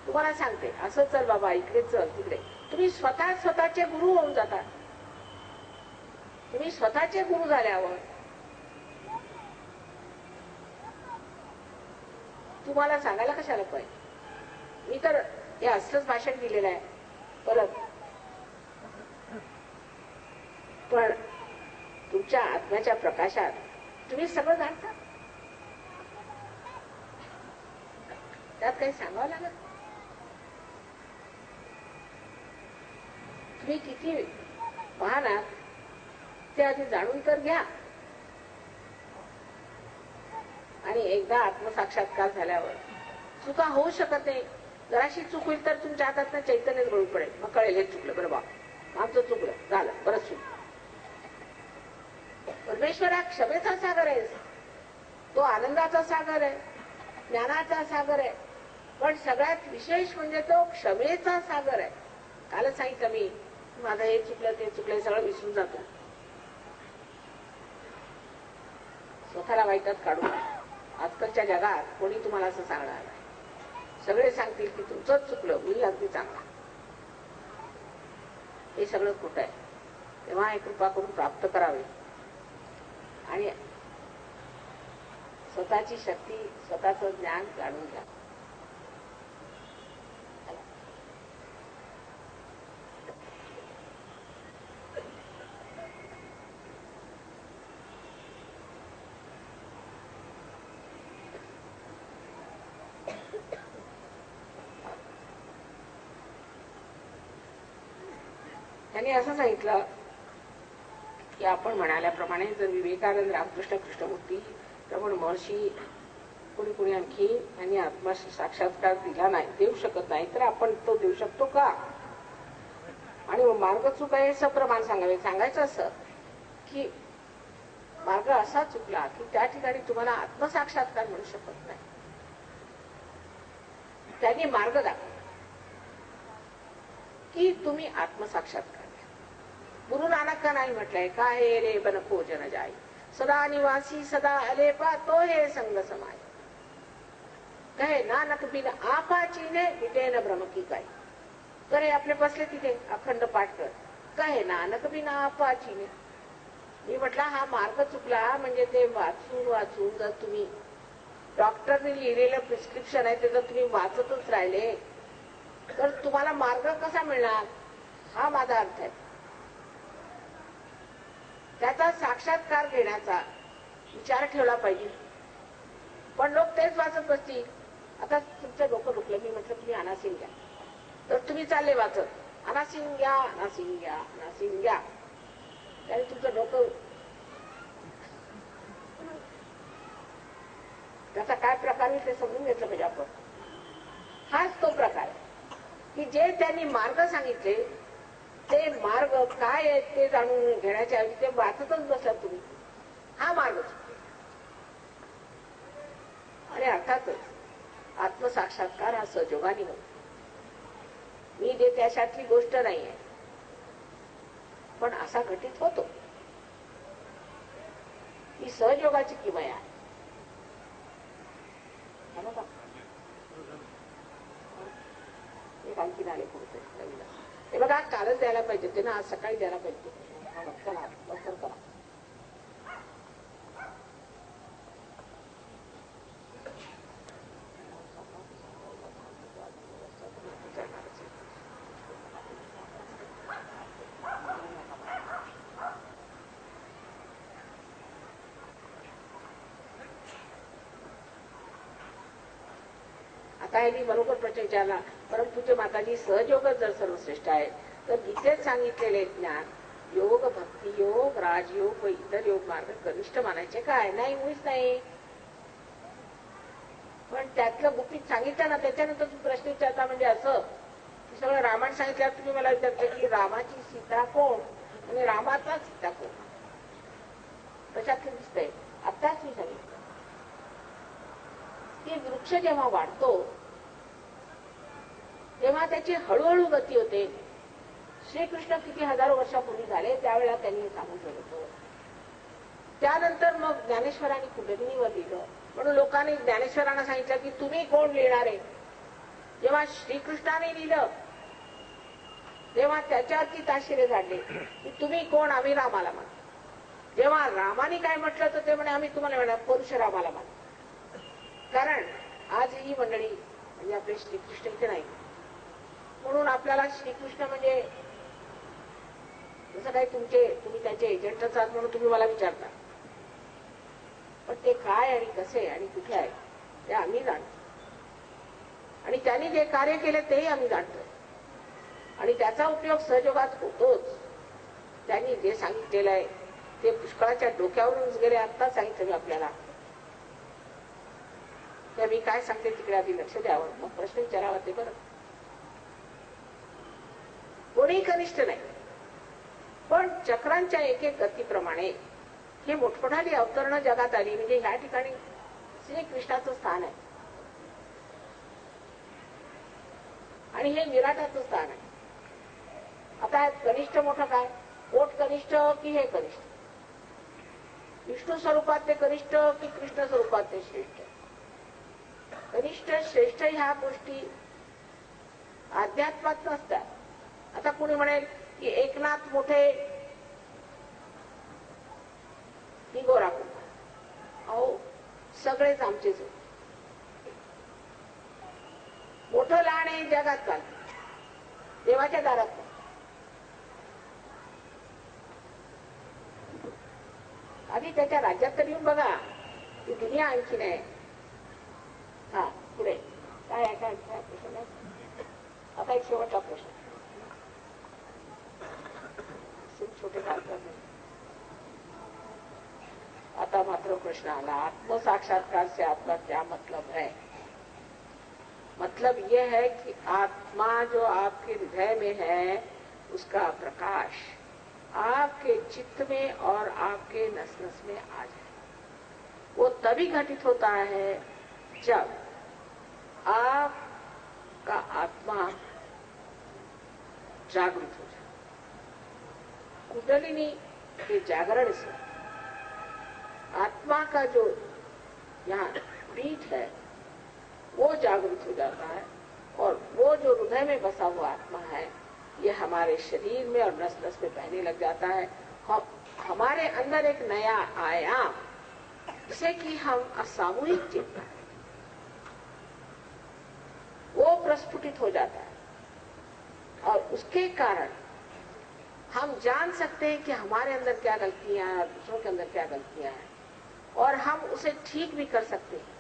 तुम्हाला सांगते, असं चल बाबा, इकडे चल, तिकडे. तुम्ही स्वतःचे गुरु होऊन जाता. तुम्ही स्वतःचे गुरु झाल्यावर तुम्हाला सांगायला कशाला पाहिजे? मी तर हे असलंच भाषण दिलेलं आहे परत. पण तुमच्या आत्म्याच्या प्रकाशात तुम्ही सगळं जाणता, त्यात काही सांगावं लागत. तुम्ही किती महान आहात ते आधी जाणून तर घ्या. आणि एकदा आत्मसाक्षात्कार झाल्यावर चुका होऊ शकत नाही. जराशी चूक होईल तर तुमच्या हातात चैतन्यच गळून पडेल. मग कळेल हे चुकलं, बरं बा आमचं चुकलं, झालं, बरंच चुकलं. परमेश्वर हा क्षमेचा सागर आहे, तो आनंदाचा सागर आहे, ज्ञानाचा सागर आहे. पण सगळ्यात विशेष म्हणजे तो क्षमेचा सागर आहे. कालच सांगितलं मी, माझं हे चुकलं ते चुकलं सगळं विसरून जातो. स्वतःला वाईटात काढून आजकालच्या जगात कोणी तुम्हाला असं सांगणार नाही. सगळे सांगतील की तुमचंच चुकलं, मी अगदी चांगला. हे सगळं खोटं आहे. तेव्हा हे कृपा करून प्राप्त करावे आणि स्वतःची शक्ती, स्वतःचं ज्ञान जाणून घ्या. त्यांनी असं सांगितलं की आपण म्हणाल्याप्रमाणे जर विवेकानंद, रामकृष्ण कृष्णमूर्ती, रमण महर्षी, कोणी कोणी आणखी यांनी आत्मा साक्षात्कार दिला नाही, देऊ शकत नाही, तर आपण तो देऊ शकतो का? आणि मार्ग चुका हे सप्रमाण सांगावे. सांगायचं असं की मार्ग असा चुकला की त्या ठिकाणी तुम्हाला आत्मसाक्षात्कार मिळू शकत नाही. त्यांनी मार्ग दाखवला की तुम्ही आत्मसाक्षात्कार. गुरु नानकांनी म्हटलंय, काय रे बनको जन जाई, सदा निवासी सदा अलेपा तो हे संग समाय. कहे नानक बिन आपा चीने मिटे न भ्रम की काय. तर हे आपले बसले तिथे अखंड पाठ कर. कहे नानक बिन आपा चीने. मी म्हटलं हा मार्ग चुकला म्हणजे ते वाचून वाचून जर तुम्ही डॉक्टरने लिहिलेलं प्रिस्क्रिप्शन आहे ते जर तुम्ही वाचतच राहिले तर तुम्हाला मार्ग कसा मिळणार, हा माझा अर्थ आहे. त्याचा साक्षात्कार घेण्याचा विचार ठेवला पाहिजे. पण लोक तेच वाचत बसतील. आता तुमचं डोकं दुखलं, मी म्हटलं तुम्ही अनासिंग घ्या, तर तुम्ही चालले वाचत अनासिंग घ्या, अनासिंग घ्या, अनासिंग घ्या. त्याने तुमचं डोकं, त्याचा काय प्रकार ते समजून घेतलं पाहिजे आपण. हाच तो प्रकार आहे की जे त्यांनी मार्ग सांगितले ते मार्ग काय आहेत ते जाणून घेण्याच्या ऐवजी ते वाचतच बसलात तुम्ही. हा मार्ग. आणि अर्थातच आत्मसाक्षात्कार हा सहयोगाने होतो. मी जे त्याच्यातली गोष्ट नाहीये, पण असा घटित होतो. ही सहयोगाची किमया आहे. एक आणखीन आले पुढचे हे बघा, कालच द्यायला पाहिजे ते ना, आज सकाळी द्यायला पाहिजे. चला लवकर करा. आता यांनी बरोबर प्रश्न विचारला, परंतु माताजी सहजयोगच जर सर्वश्रेष्ठ आहे तर गीतेत सांगितलेले ज्ञान योग, भक्ती योग, राजयोग व इतर योग मार्ग कनिष्ठ मानायचे काय? नाही, मुळीच नाही. पण त्यातलं गुपित सांगितलं ना, त्याच्यानंतर तुम्ही प्रश्न विचारता म्हणजे असं की सगळं रामायण सांगितल्यावर तुम्ही मला विचारता की रामाची सीता कोण आणि रामाचा सीता कोण? कशातलं दिसतंय? आत्ताच मी सांगितलं की वृक्ष जेव्हा वाढतो तेव्हा त्याची हळूहळू गती होते. श्रीकृष्ण किती हजारो वर्षापूर्वी झाले त्यावेळेला त्यांनी हे सांगून ठेवलं होतं. त्यानंतर मग ज्ञानेश्वरांनी कुंडलिनीवर लिहिलं, म्हणून लोकांनी ज्ञानेश्वरांना सांगितलं की तुम्ही कोण लिहिणार आहे. जेव्हा श्रीकृष्णाने लिहिलं तेव्हा त्याच्यावरती ताशिरे झाडले की तुम्ही कोण? आम्ही रामाला मान. जेव्हा रामाने काय म्हटलं तर ते म्हणे आम्ही तुम्हाला म्हणा परशुरामाला मान. कारण आज ही मंडळी म्हणजे आपले श्रीकृष्ण इथे नाही, म्हणून आपल्याला श्रीकृष्ण म्हणजे जसं काही तुम्ही त्याचे एजंटच आहात म्हणून तुम्ही मला विचारता, पण ते काय आणि कसे आणि कुठे आहे ते आम्ही जाणतो आणि त्यांनी जे कार्य केले तेही आम्ही जाणतो आणि त्याचा उपयोग सहजोगात होतोच. त्यांनी जे सांगितलेलं आहे ते पुष्कळाच्या डोक्यावरूनच गेले. आत्ता सांगितलं मी आपल्याला, तर मी काय सांगते तिकडे आधी लक्ष द्यावं, मग प्रश्न विचारावा. ते बरं कोणी कनिष्ठ नाही, पण चक्रांच्या एक एक गतीप्रमाणे हे मोठमोठाली अवतरणं जगात आली म्हणजे ह्या ठिकाणी श्रीकृष्णाचं स्थान आहे आणि हे विराटाचं स्थान आहे. आता कनिष्ठ मोठं काय? पोट कनिष्ठ की हे कनिष्ठ? विष्णू स्वरूपात ते कनिष्ठ की कृष्ण स्वरूपात ते श्रेष्ठ? कनिष्ठ श्रेष्ठ ह्या गोष्टी अध्यात्मात नसतात. आता कोणी म्हणेल की एकनाथ मोठे की गोरा कुंभार, अहो सगळेच आमचेच होते. मोठं लहान हे जगात चालतं, देवाच्या दारात नाही. आधी त्याच्या राज्यात तर येऊन बघा, ही दुनिया आणखीन आहे. हा पुढे काय आहे? काय प्रश्न आहे? आता एक शेवटचा प्रश्न, छोटे काढतात. आता मात्र प्रश्न आला, आत्म साक्षात्कार से आपका क्या मतलब है? मतलब ये है कि आत्मा जो आपके हृदय में है उसका प्रकाश आपके चित्त में और आपके नस नस में आ जाए। वो तभी घटित होता है जब आपका आत्मा जागृत हो जाए। कुंडलिनी के जागरण से आत्मा का जो यहाँ बीज है वो जागृत हो जाता है और वो जो हृदय में बसा हुआ आत्मा है ये हमारे शरीर में और नस नस में बहने लग जाता है। हमारे अंदर एक नया आयाम जिसे कि हम असामूहिक चेतना है वो प्रस्फुटित हो जाता है और उसके कारण हम जान सकते हैं कि हमारे अंदर क्या गलतियां हैं और दूसरों के अंदर क्या गलतियां हैं और हम उसे ठीक भी कर सकते हैं।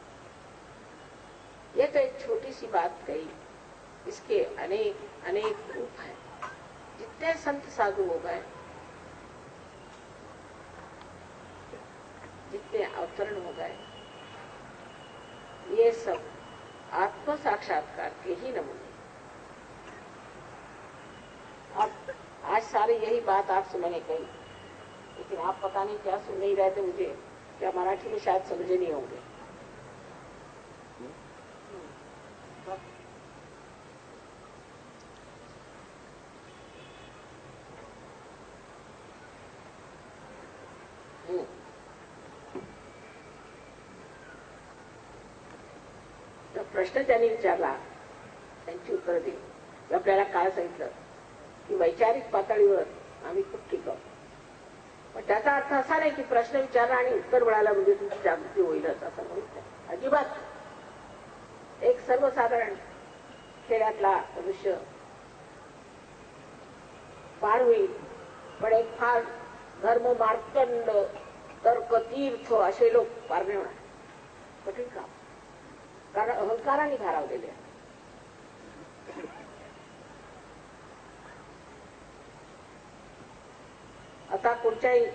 ये तो एक छोटी सी बात कही, इसके अनेक अनेक रूप हैं। जितने संत साधु हो गए, जितने अवतरण हो गए, ये सब आत्म साक्षात्कार के ही नमूने। अब आज सारे यही बात आपसे मैंने कही, लेकिन आप पता नहीं क्या सुन नहीं रहे थे मुझे, क्या मराठी में शायद समझे नहीं होंगे। प्रश्न त्यांनी विचारला, त्यांची उत्तरं दिली. आपल्याला काळ सांगितलं की वैचारिक पातळीवर आम्ही खूप ठीक आहोत. पण त्याचा अर्थ असा नाही की प्रश्न विचारला आणि उत्तर मिळालं म्हणजे तुमची जागृती होईलच असं म्हणत अजिबात. एक सर्वसाधारण खेड्यातला मनुष्य पार होईल, पण एक फार धर्म मार्तंड तर्क तीर्थ असे लोक पार नाही होणार. कठीण काम, कारण अहंकाराने भारावलेले आहे. आता कोणत्याही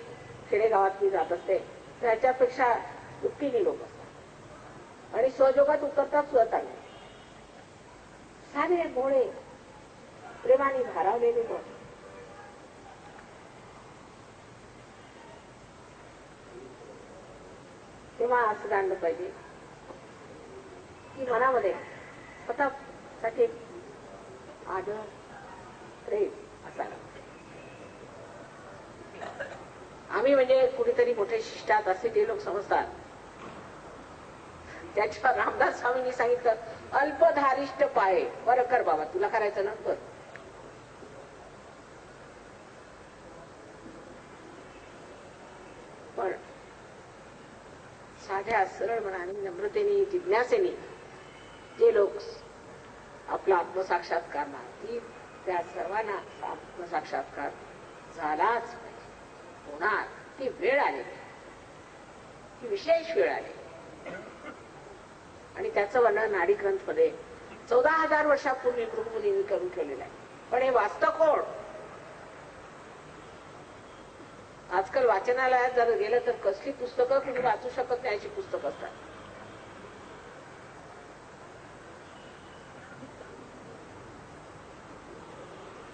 खेडेगावात मी जात असते तर ह्याच्यापेक्षा दुःखीने लोक असतात आणि स्वजोगात उतरतात सुद्धा चांगले. साधे भोळे प्रेमाने भारावलेले लोक. तेव्हा असं जाणलं पाहिजे की मनामध्ये स्वतःसाठी आदर प्रेम असायला. आम्ही म्हणजे कुठेतरी मोठे शिष्टात असे ते लोक समजतात. त्याच्या रामदास स्वामींनी सांगितलं, अल्पधारिष्ट पाय बरं कर बाबा, तुला करायचं ना कर. पण साध्या सरळ मनाने नम्रतेने जिज्ञासेने जे लोक आपला आत्मसाक्षात्कार मानतील त्या सर्वांना आत्मसाक्षात्कार झालाच पाहिजे, होणार. ती वेळ आली, ती विशेष वेळ आली. आणि त्याचं वर्णन नाडीग्रंथमध्ये 14,000 वर्षापूर्वी भृगुमुनींनी करून ठेवलेलं आहे. पण हे वाचतं कोण? आजकाल वाचनालयात जर गेलं तर कसली पुस्तकं कुणी वाचू शकत नाही अशी पुस्तकं असतात.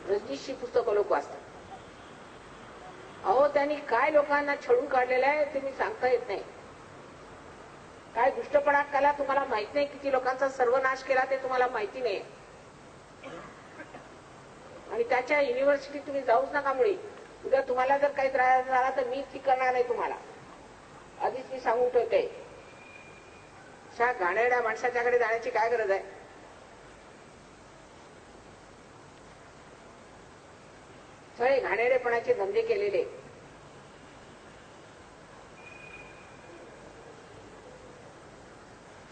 रजनीशची पुस्तकं लोक वाचतात. अहो, त्यांनी काय लोकांना छळून काढलेलं आहे ते मी सांगता येत नाही. काय दुष्टपणा केला तुम्हाला माहित नाही, किती लोकांचा सर्वनाश केला ते तुम्हाला माहिती नाही. आणि त्याच्या युनिव्हर्सिटीत तुम्ही जाऊच नका. मुळे उद्या तुम्हाला जर काही त्रास झाला तर मी ती करणार नाही तुम्हाला, आधीच मी सांगून ठेवते. अशा घाणेरड्या माणसाच्याकडे जाण्याची काय गरज आहे? सगळे घाणेरडेपणाचे धंदे केलेले.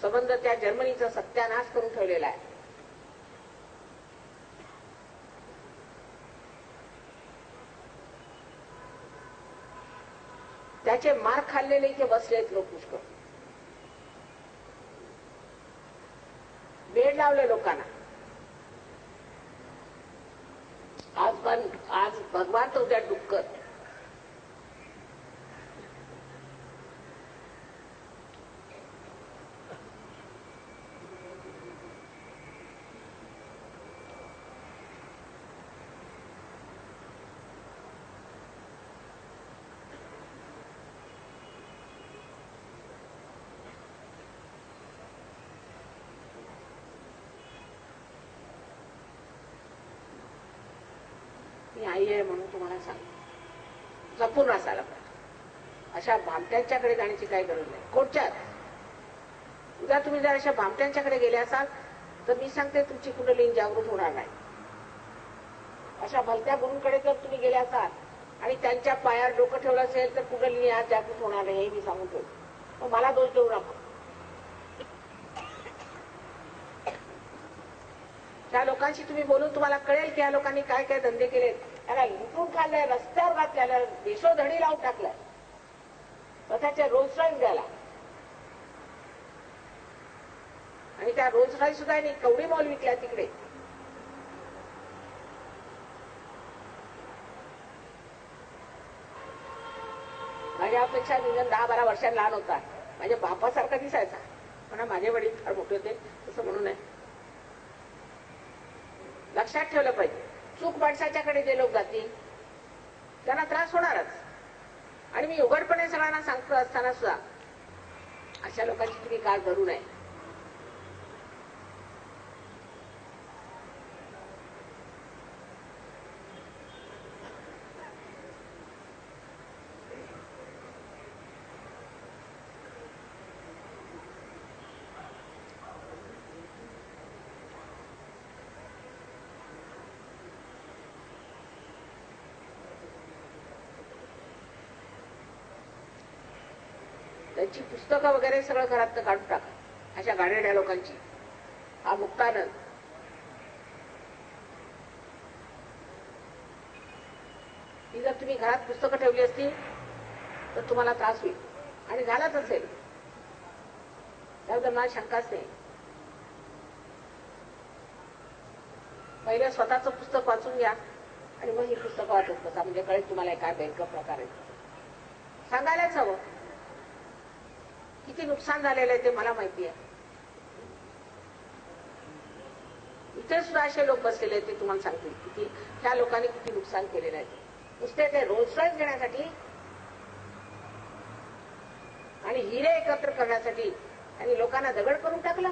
संबंध त्या जर्मनीचा सत्यानाश करून ठेवलेला आहे. त्याचे मार खाल्लेले इथे बसलेत लोक पुष्कळ. बेड लावले लोकांना. आज भगवान तो उद्या डुक्कर. मी आई आहे म्हणून तुम्हाला सांग, जपून असायला पाहिजे. अशा भामट्यांच्याकडे जाण्याची काही गरज नाही. कोणच्याच उद्या तुम्ही जर अशा भामट्यांच्याकडे गेले असाल तर मी सांगते तुमची कुंडलिनी जागृत होणार नाही. अशा भलत्या गुरूंकडे जर तुम्ही गेले असाल आणि त्यांच्या पायावर डोकं ठेवलं असेल तर कुंडलिनी आज जागृत होणार नाही, हे मी सांगून ठेवतो. मग मला दोष देऊ नका. त्या लोकांशी तुम्ही बोलून तुम्हाला कळेल की या लोकांनी काय काय धंदे केले. त्याला लुटून काढलंय, रस्त्यावर घातल्याला देशोधडी लावून टाकलाय, स्वतःच्या रोल्स रॉईस गेला. आणि त्या रोल्स रॉईस सुद्धा कवडी मॉल विकल्या तिकडे. माझ्यापेक्षा निदान 10-12 वर्षांनी लहान होता. माझ्या बापासारखा दिसायचा, पण माझे वडील फार मोठे होते तसं म्हणू नये. लक्षात ठेवलं पाहिजे, चूक माणसाच्याकडे जे लोक जातील त्यांना त्रास होणारच. आणि मी उघडपणे सगळ्यांना सांगतो असताना सुद्धा अशा लोकांची तुम्ही काळ धरू नये. त्यांची पुस्तकं वगैरे सगळं घरात काढून टाका. अशा गाड्या लोकांची हा मुक्तानंद. ही जर तुम्ही घरात पुस्तकं ठेवली असती तर तुम्हाला त्रास होईल आणि झालाच असेल, त्याबद्दल मला शंकाच नाही. पहिले स्वतःचं पुस्तक वाचून घ्या आणि मग ही पुस्तकं वाचत बसा, म्हणजे कळेल तुम्हाला काय भयंकर प्रकार आहे. सांगायलाच हवं किती नुकसान झालेलं आहे ते मला माहिती आहे. इथे सुद्धा असे लोक बसलेले आहेत ते तुम्हाला सांगतील किती ह्या लोकांनी किती नुकसान केलेलं आहे. नुसते ते रोल्स रॉयस घेण्यासाठी आणि हिरे एकत्र करण्यासाठी आणि लोकांना दगड करून टाकला.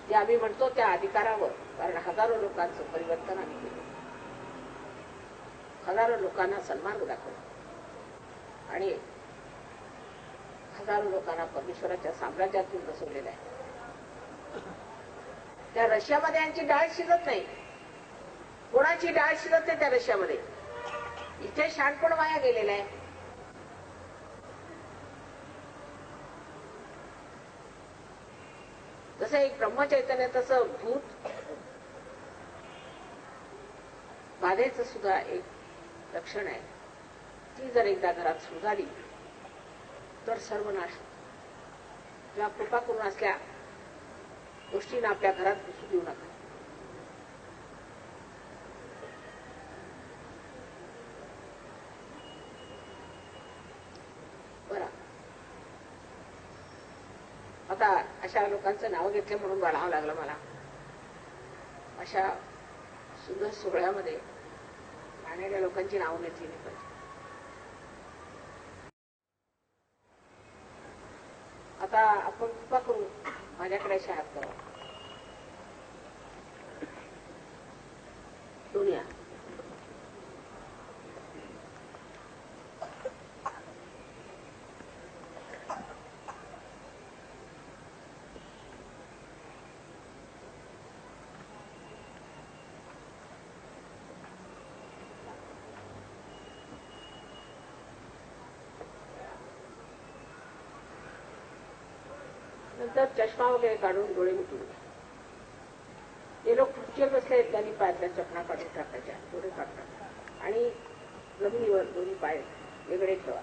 जे आम्ही म्हणतो त्या अधिकारावर, कारण हजारो लोकांचं परिवर्तन आम्ही केलं, हजारो लोकांना सन्मार्ग दाखवला आणि हजारो लोकांना परमेश्वराच्या साम्राज्यातून बसवलेलं आहे. त्या रशियामध्ये यांची डाळ शिजत नाही, कोणाची डाळ शिजत नाही त्या रशियामध्ये. इथे शहाणपण वाया गेलेलं आहे. जसं एक ब्रह्मचैतन्य तसं भूत बाधेचं सुद्धा एक लक्षण आहे. ती जर एकदा घरात सुरू झाली तर सर्वनाश. किंवा कृपा करून असल्या गोष्टींना आपल्या घरात घुसू देऊ नका. बरं, आता अशा लोकांचं नाव घेतलं म्हणून वाढावं लागलं मला. अशा सुंदर सोहळ्यामध्ये राहणाऱ्या लोकांची नावं घेतली नाही पाहिजे. आता आपण कृपा करून माझ्याकडे अशा हात करा. दुनिया नंतर चष्मा वगैरे काढून डोळे मिटून घ्या. जे लोक खुर्चीवर बसले आहेत त्यांनी पायातल्या चपणा काढून टाकायच्या, डोळे काढतात आणि जमिनीवर दोन्ही पाय वेगळे ठेवा.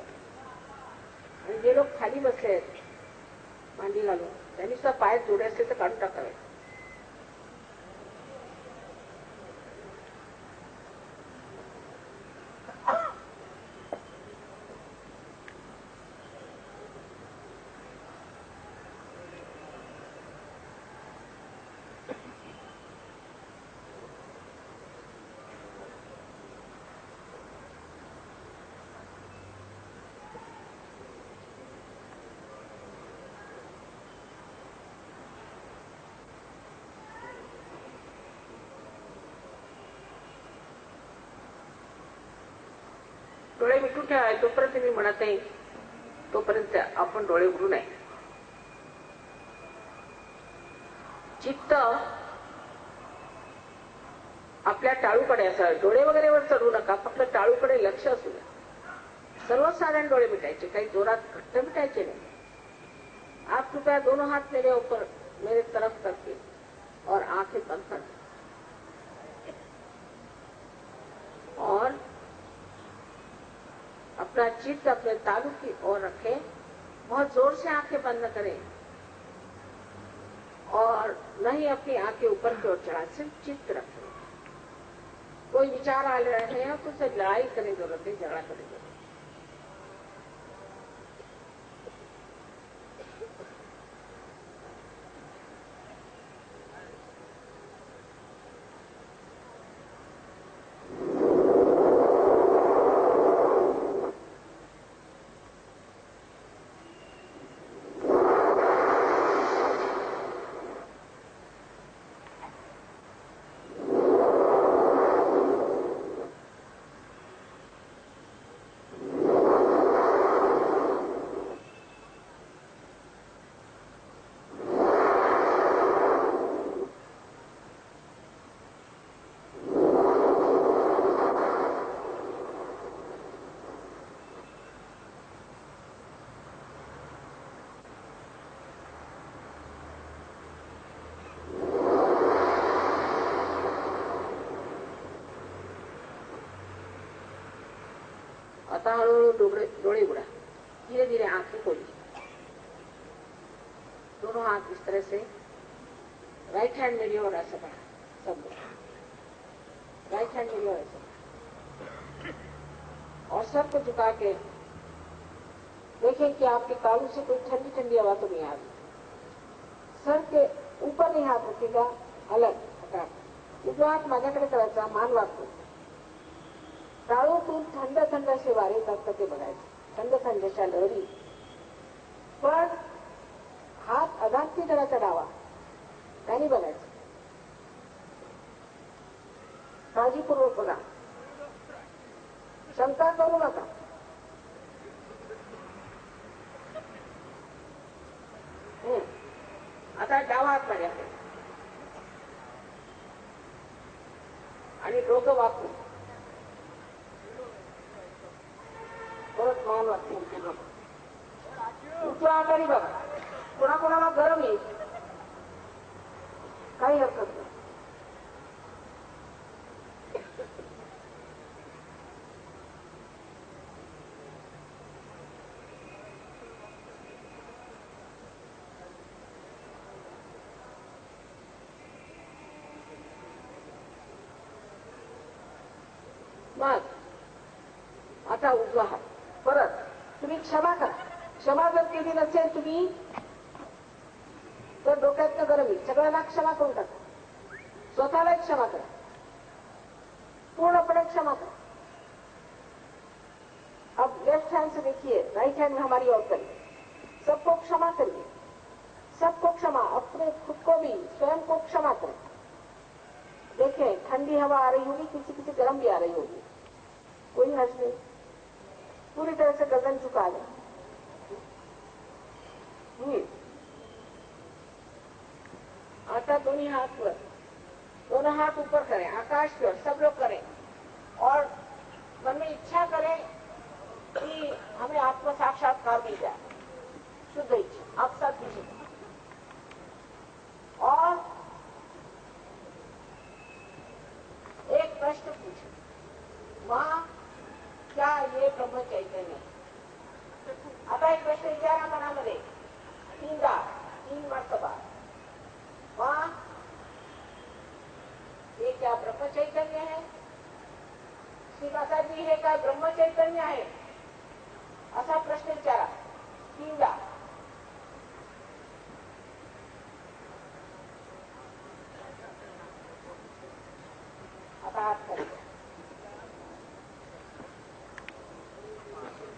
आणि जे लोक खाली बसले आहेत मांडी घालून त्यांनी सुद्धा पाय जोडे असले तर काढून टाकावे. डोळे मिटून ठेवा. जोपर्यंत मी म्हणत नाही तोपर्यंत आपण डोळे उघडू नये. चित्त आपल्या टाळूकडे असं, डोळे वगैरे वर चढू नका, फक्त टाळूकडे लक्ष असू द्या. सर्वसाधारण डोळे मिटायचे, काही जोरात घट्ट मिटायचे नाही. आप कृपया दोनों हाथ मेरे ऊपर मेरे तरफ करके और आंखें बंद कर दें और अपना चित्त अपने तालु की ओर रखें. बहुत जोर से आंखें बंद न करें और न ही अपनी आंखें ऊपर की ओर चढ़ा, सिर्फ चित्त रखें. कोई विचार आ रहे हैं तो उसे लड़ाई करने की जरूरत है, झगड़ा करने की जरूरत है. आता हळूहळू डोळे उड़ा, धीरे धीरे आंखें खोली, दोनों हाथ इस तरह से राइट हैंड मेरी ओर ऐसा बढ़ा, सब लोग राइट हैंड मेरी ओर ऐसा बढ़ा, और सर को झुका के देखें कि आपके तालू से कोई ठंडी ठंडी हवा तो नहीं आ रही। सर के ऊपर नहीं हात रखेगा, अलग हटा, जो हात माझ्याकडे करायचा, मान वाकून टाळूतून थंड थंड असे वारे येतात का ते बघायचे, थंड थंडशा लहरी, पण हात अधांती जरा चढावा, त्यांनी बघायचं, काळजीपूर्वक बघा, शंका करू नका. आता डावा हात माझ्याकडे आणि डोकं वाकून परत मान वाकून उजवा हाताने बघा. कोणाकोणाला गरम येईल, काही हरकत नाही. मग आता उजवा हात परत तुम्ही क्षमा करा. क्षमा जर केली नसेल तुम्ही तर डोक्यातनं गरम येईल. सगळ्यांना क्षमा करून टाका, स्वतःला क्षमा करा, पूर्णपणे क्षमा करा. अब लेफ्ट हैंड से देखिए, राइट हैंड में हमारी ओर करिए, सबको क्षमा करिए, सबको क्षमा, अपने खुद को भी, स्वयं को क्षमा करें. देखें ठंडी हवा आ रही होगी, किसी किसी गर्म भी आ रही होगी, कोई हर्ष नहीं. पूरी तरह से गर्दन झुका दें. आता दोनों हाथ पर, दोनों हाथ ऊपर करें, आकाश की ओर सब लोग करें, और मन में इच्छा करें कि हमें आत्म साक्षात्कार मिल जाए, शुद्ध इच्छा आप सब कीजिए. और एक प्रश्न पूछे, मां क्या ये ब्रह्म चैतन्य है? आता एक प्रश्न विचारा मनामध्ये, तीन मर्तबा, मां ये क्या ब्रह्म चैतन्य है? श्री माताजी हे काय ब्रह्म चैतन्य आहे? असा प्रश्न विचारा तीनदा. आता हात खाली.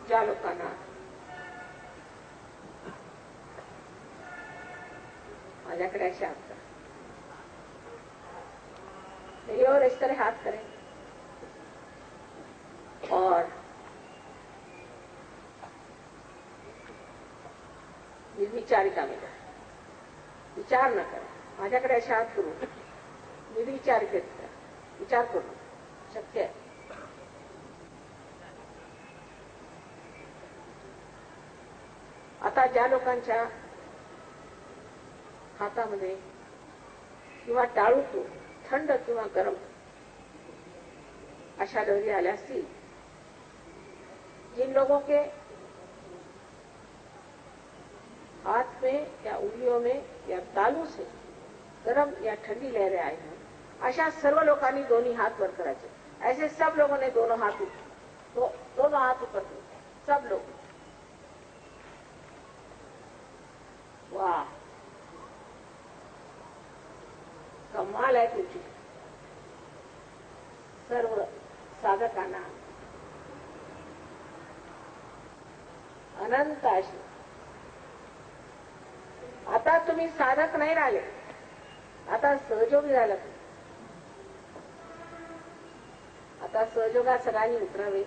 ज्या लोकांना माझ्याकडे ऐसे हाथ करें, मेरी ओर इस तरह हाथ करें और निर्विचारिता में जाए, विचार न करें. माझ्याकडे ऐसे हाथ करू, निर्विचारिता विचार करू शक्य आहे. आता ज्या लोकांच्या हातामध्ये किंवा टाळूतून थंड किंवा गरम अशा लहरी आल्या असतील, जिन लोगों के हाथ में या उंगलियों में या तालू से गरम या ठंडी लहरें आई हैं, अशा सर्व लोकांनी दोन्ही हाथ वर करायचे. ऐसे सब लोगों ने दोनों हाथ ऊपर किए, सब लोग. वाह, कमाल आहे तुझी. सर्व साधकांना अनंत आशीर्वाद. आता तुम्ही साधक नाही राहिले, आता सहयोगी झाला. आता सहयोगात सगळ्यांनी उतरावे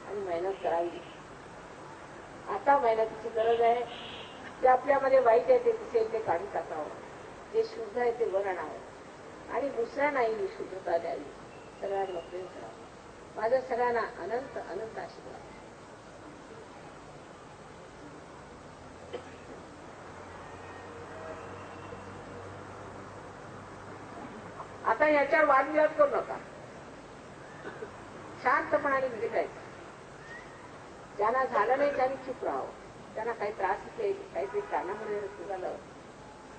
आणि मेहनत करावी. आता मेहनतीची गरज आहे. जे आपल्यामध्ये वाईट आहे ते दिसेल ते काढून टाकावं, जे शुद्ध आहे ते वर आणावं आणि दुसऱ्यांनाही ही शुद्धता द्यावी. सगळ्यांना प्रेम करावं. माझं सगळ्यांना अनंत अनंत आशीर्वाद. आता याच्यावर वादविवाद करू नका, शांतपणाने भेटायचं. ज्यांना झालं नाही त्यांनी चुप राहावं. त्यांना काही त्रास होते, काहीतरी कानामध्ये झालं,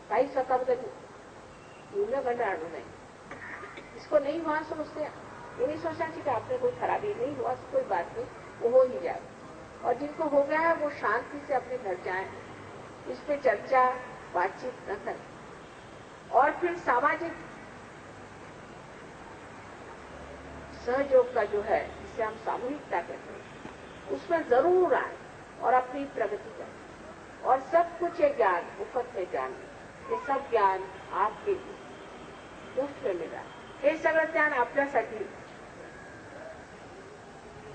काही स्वतःबद्दल न्यूनगंड आणू नये. इसको नहीं हुआ सो उससे ये नहीं सोचना चाहिए कि आपने कोई खराबी नहीं हुआ, कोई बात नहीं, वो हो ही जाए. और जिनको हो गया है वो शांति से अपने घर जाए, इस पे चर्चा बातचीत न करें. और फिर सामाजिक सहयोग का जो है, जिसे हम सामूहिकता कहते हैं, उसमें जरूर आए और अपनी प्रगति करें. और सब कुछ ये ज्ञान मुफ्त में ज्ञान, हे सब ज्ञान आपके मुफ्त में मिळा. हे सगळं ज्ञान आपल्यासाठी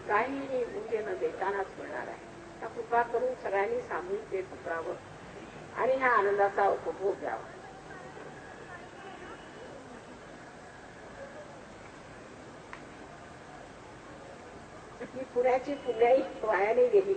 काहीही मुझे न देतानाच मिळणार आहे. त्या कृपा करून सगळ्यांनी सामूहिक देत उतरावं आणि ह्या आनंदाचा उपभोग घ्यावा. ही पुण्याची पुण्याई वाया नाही गेली.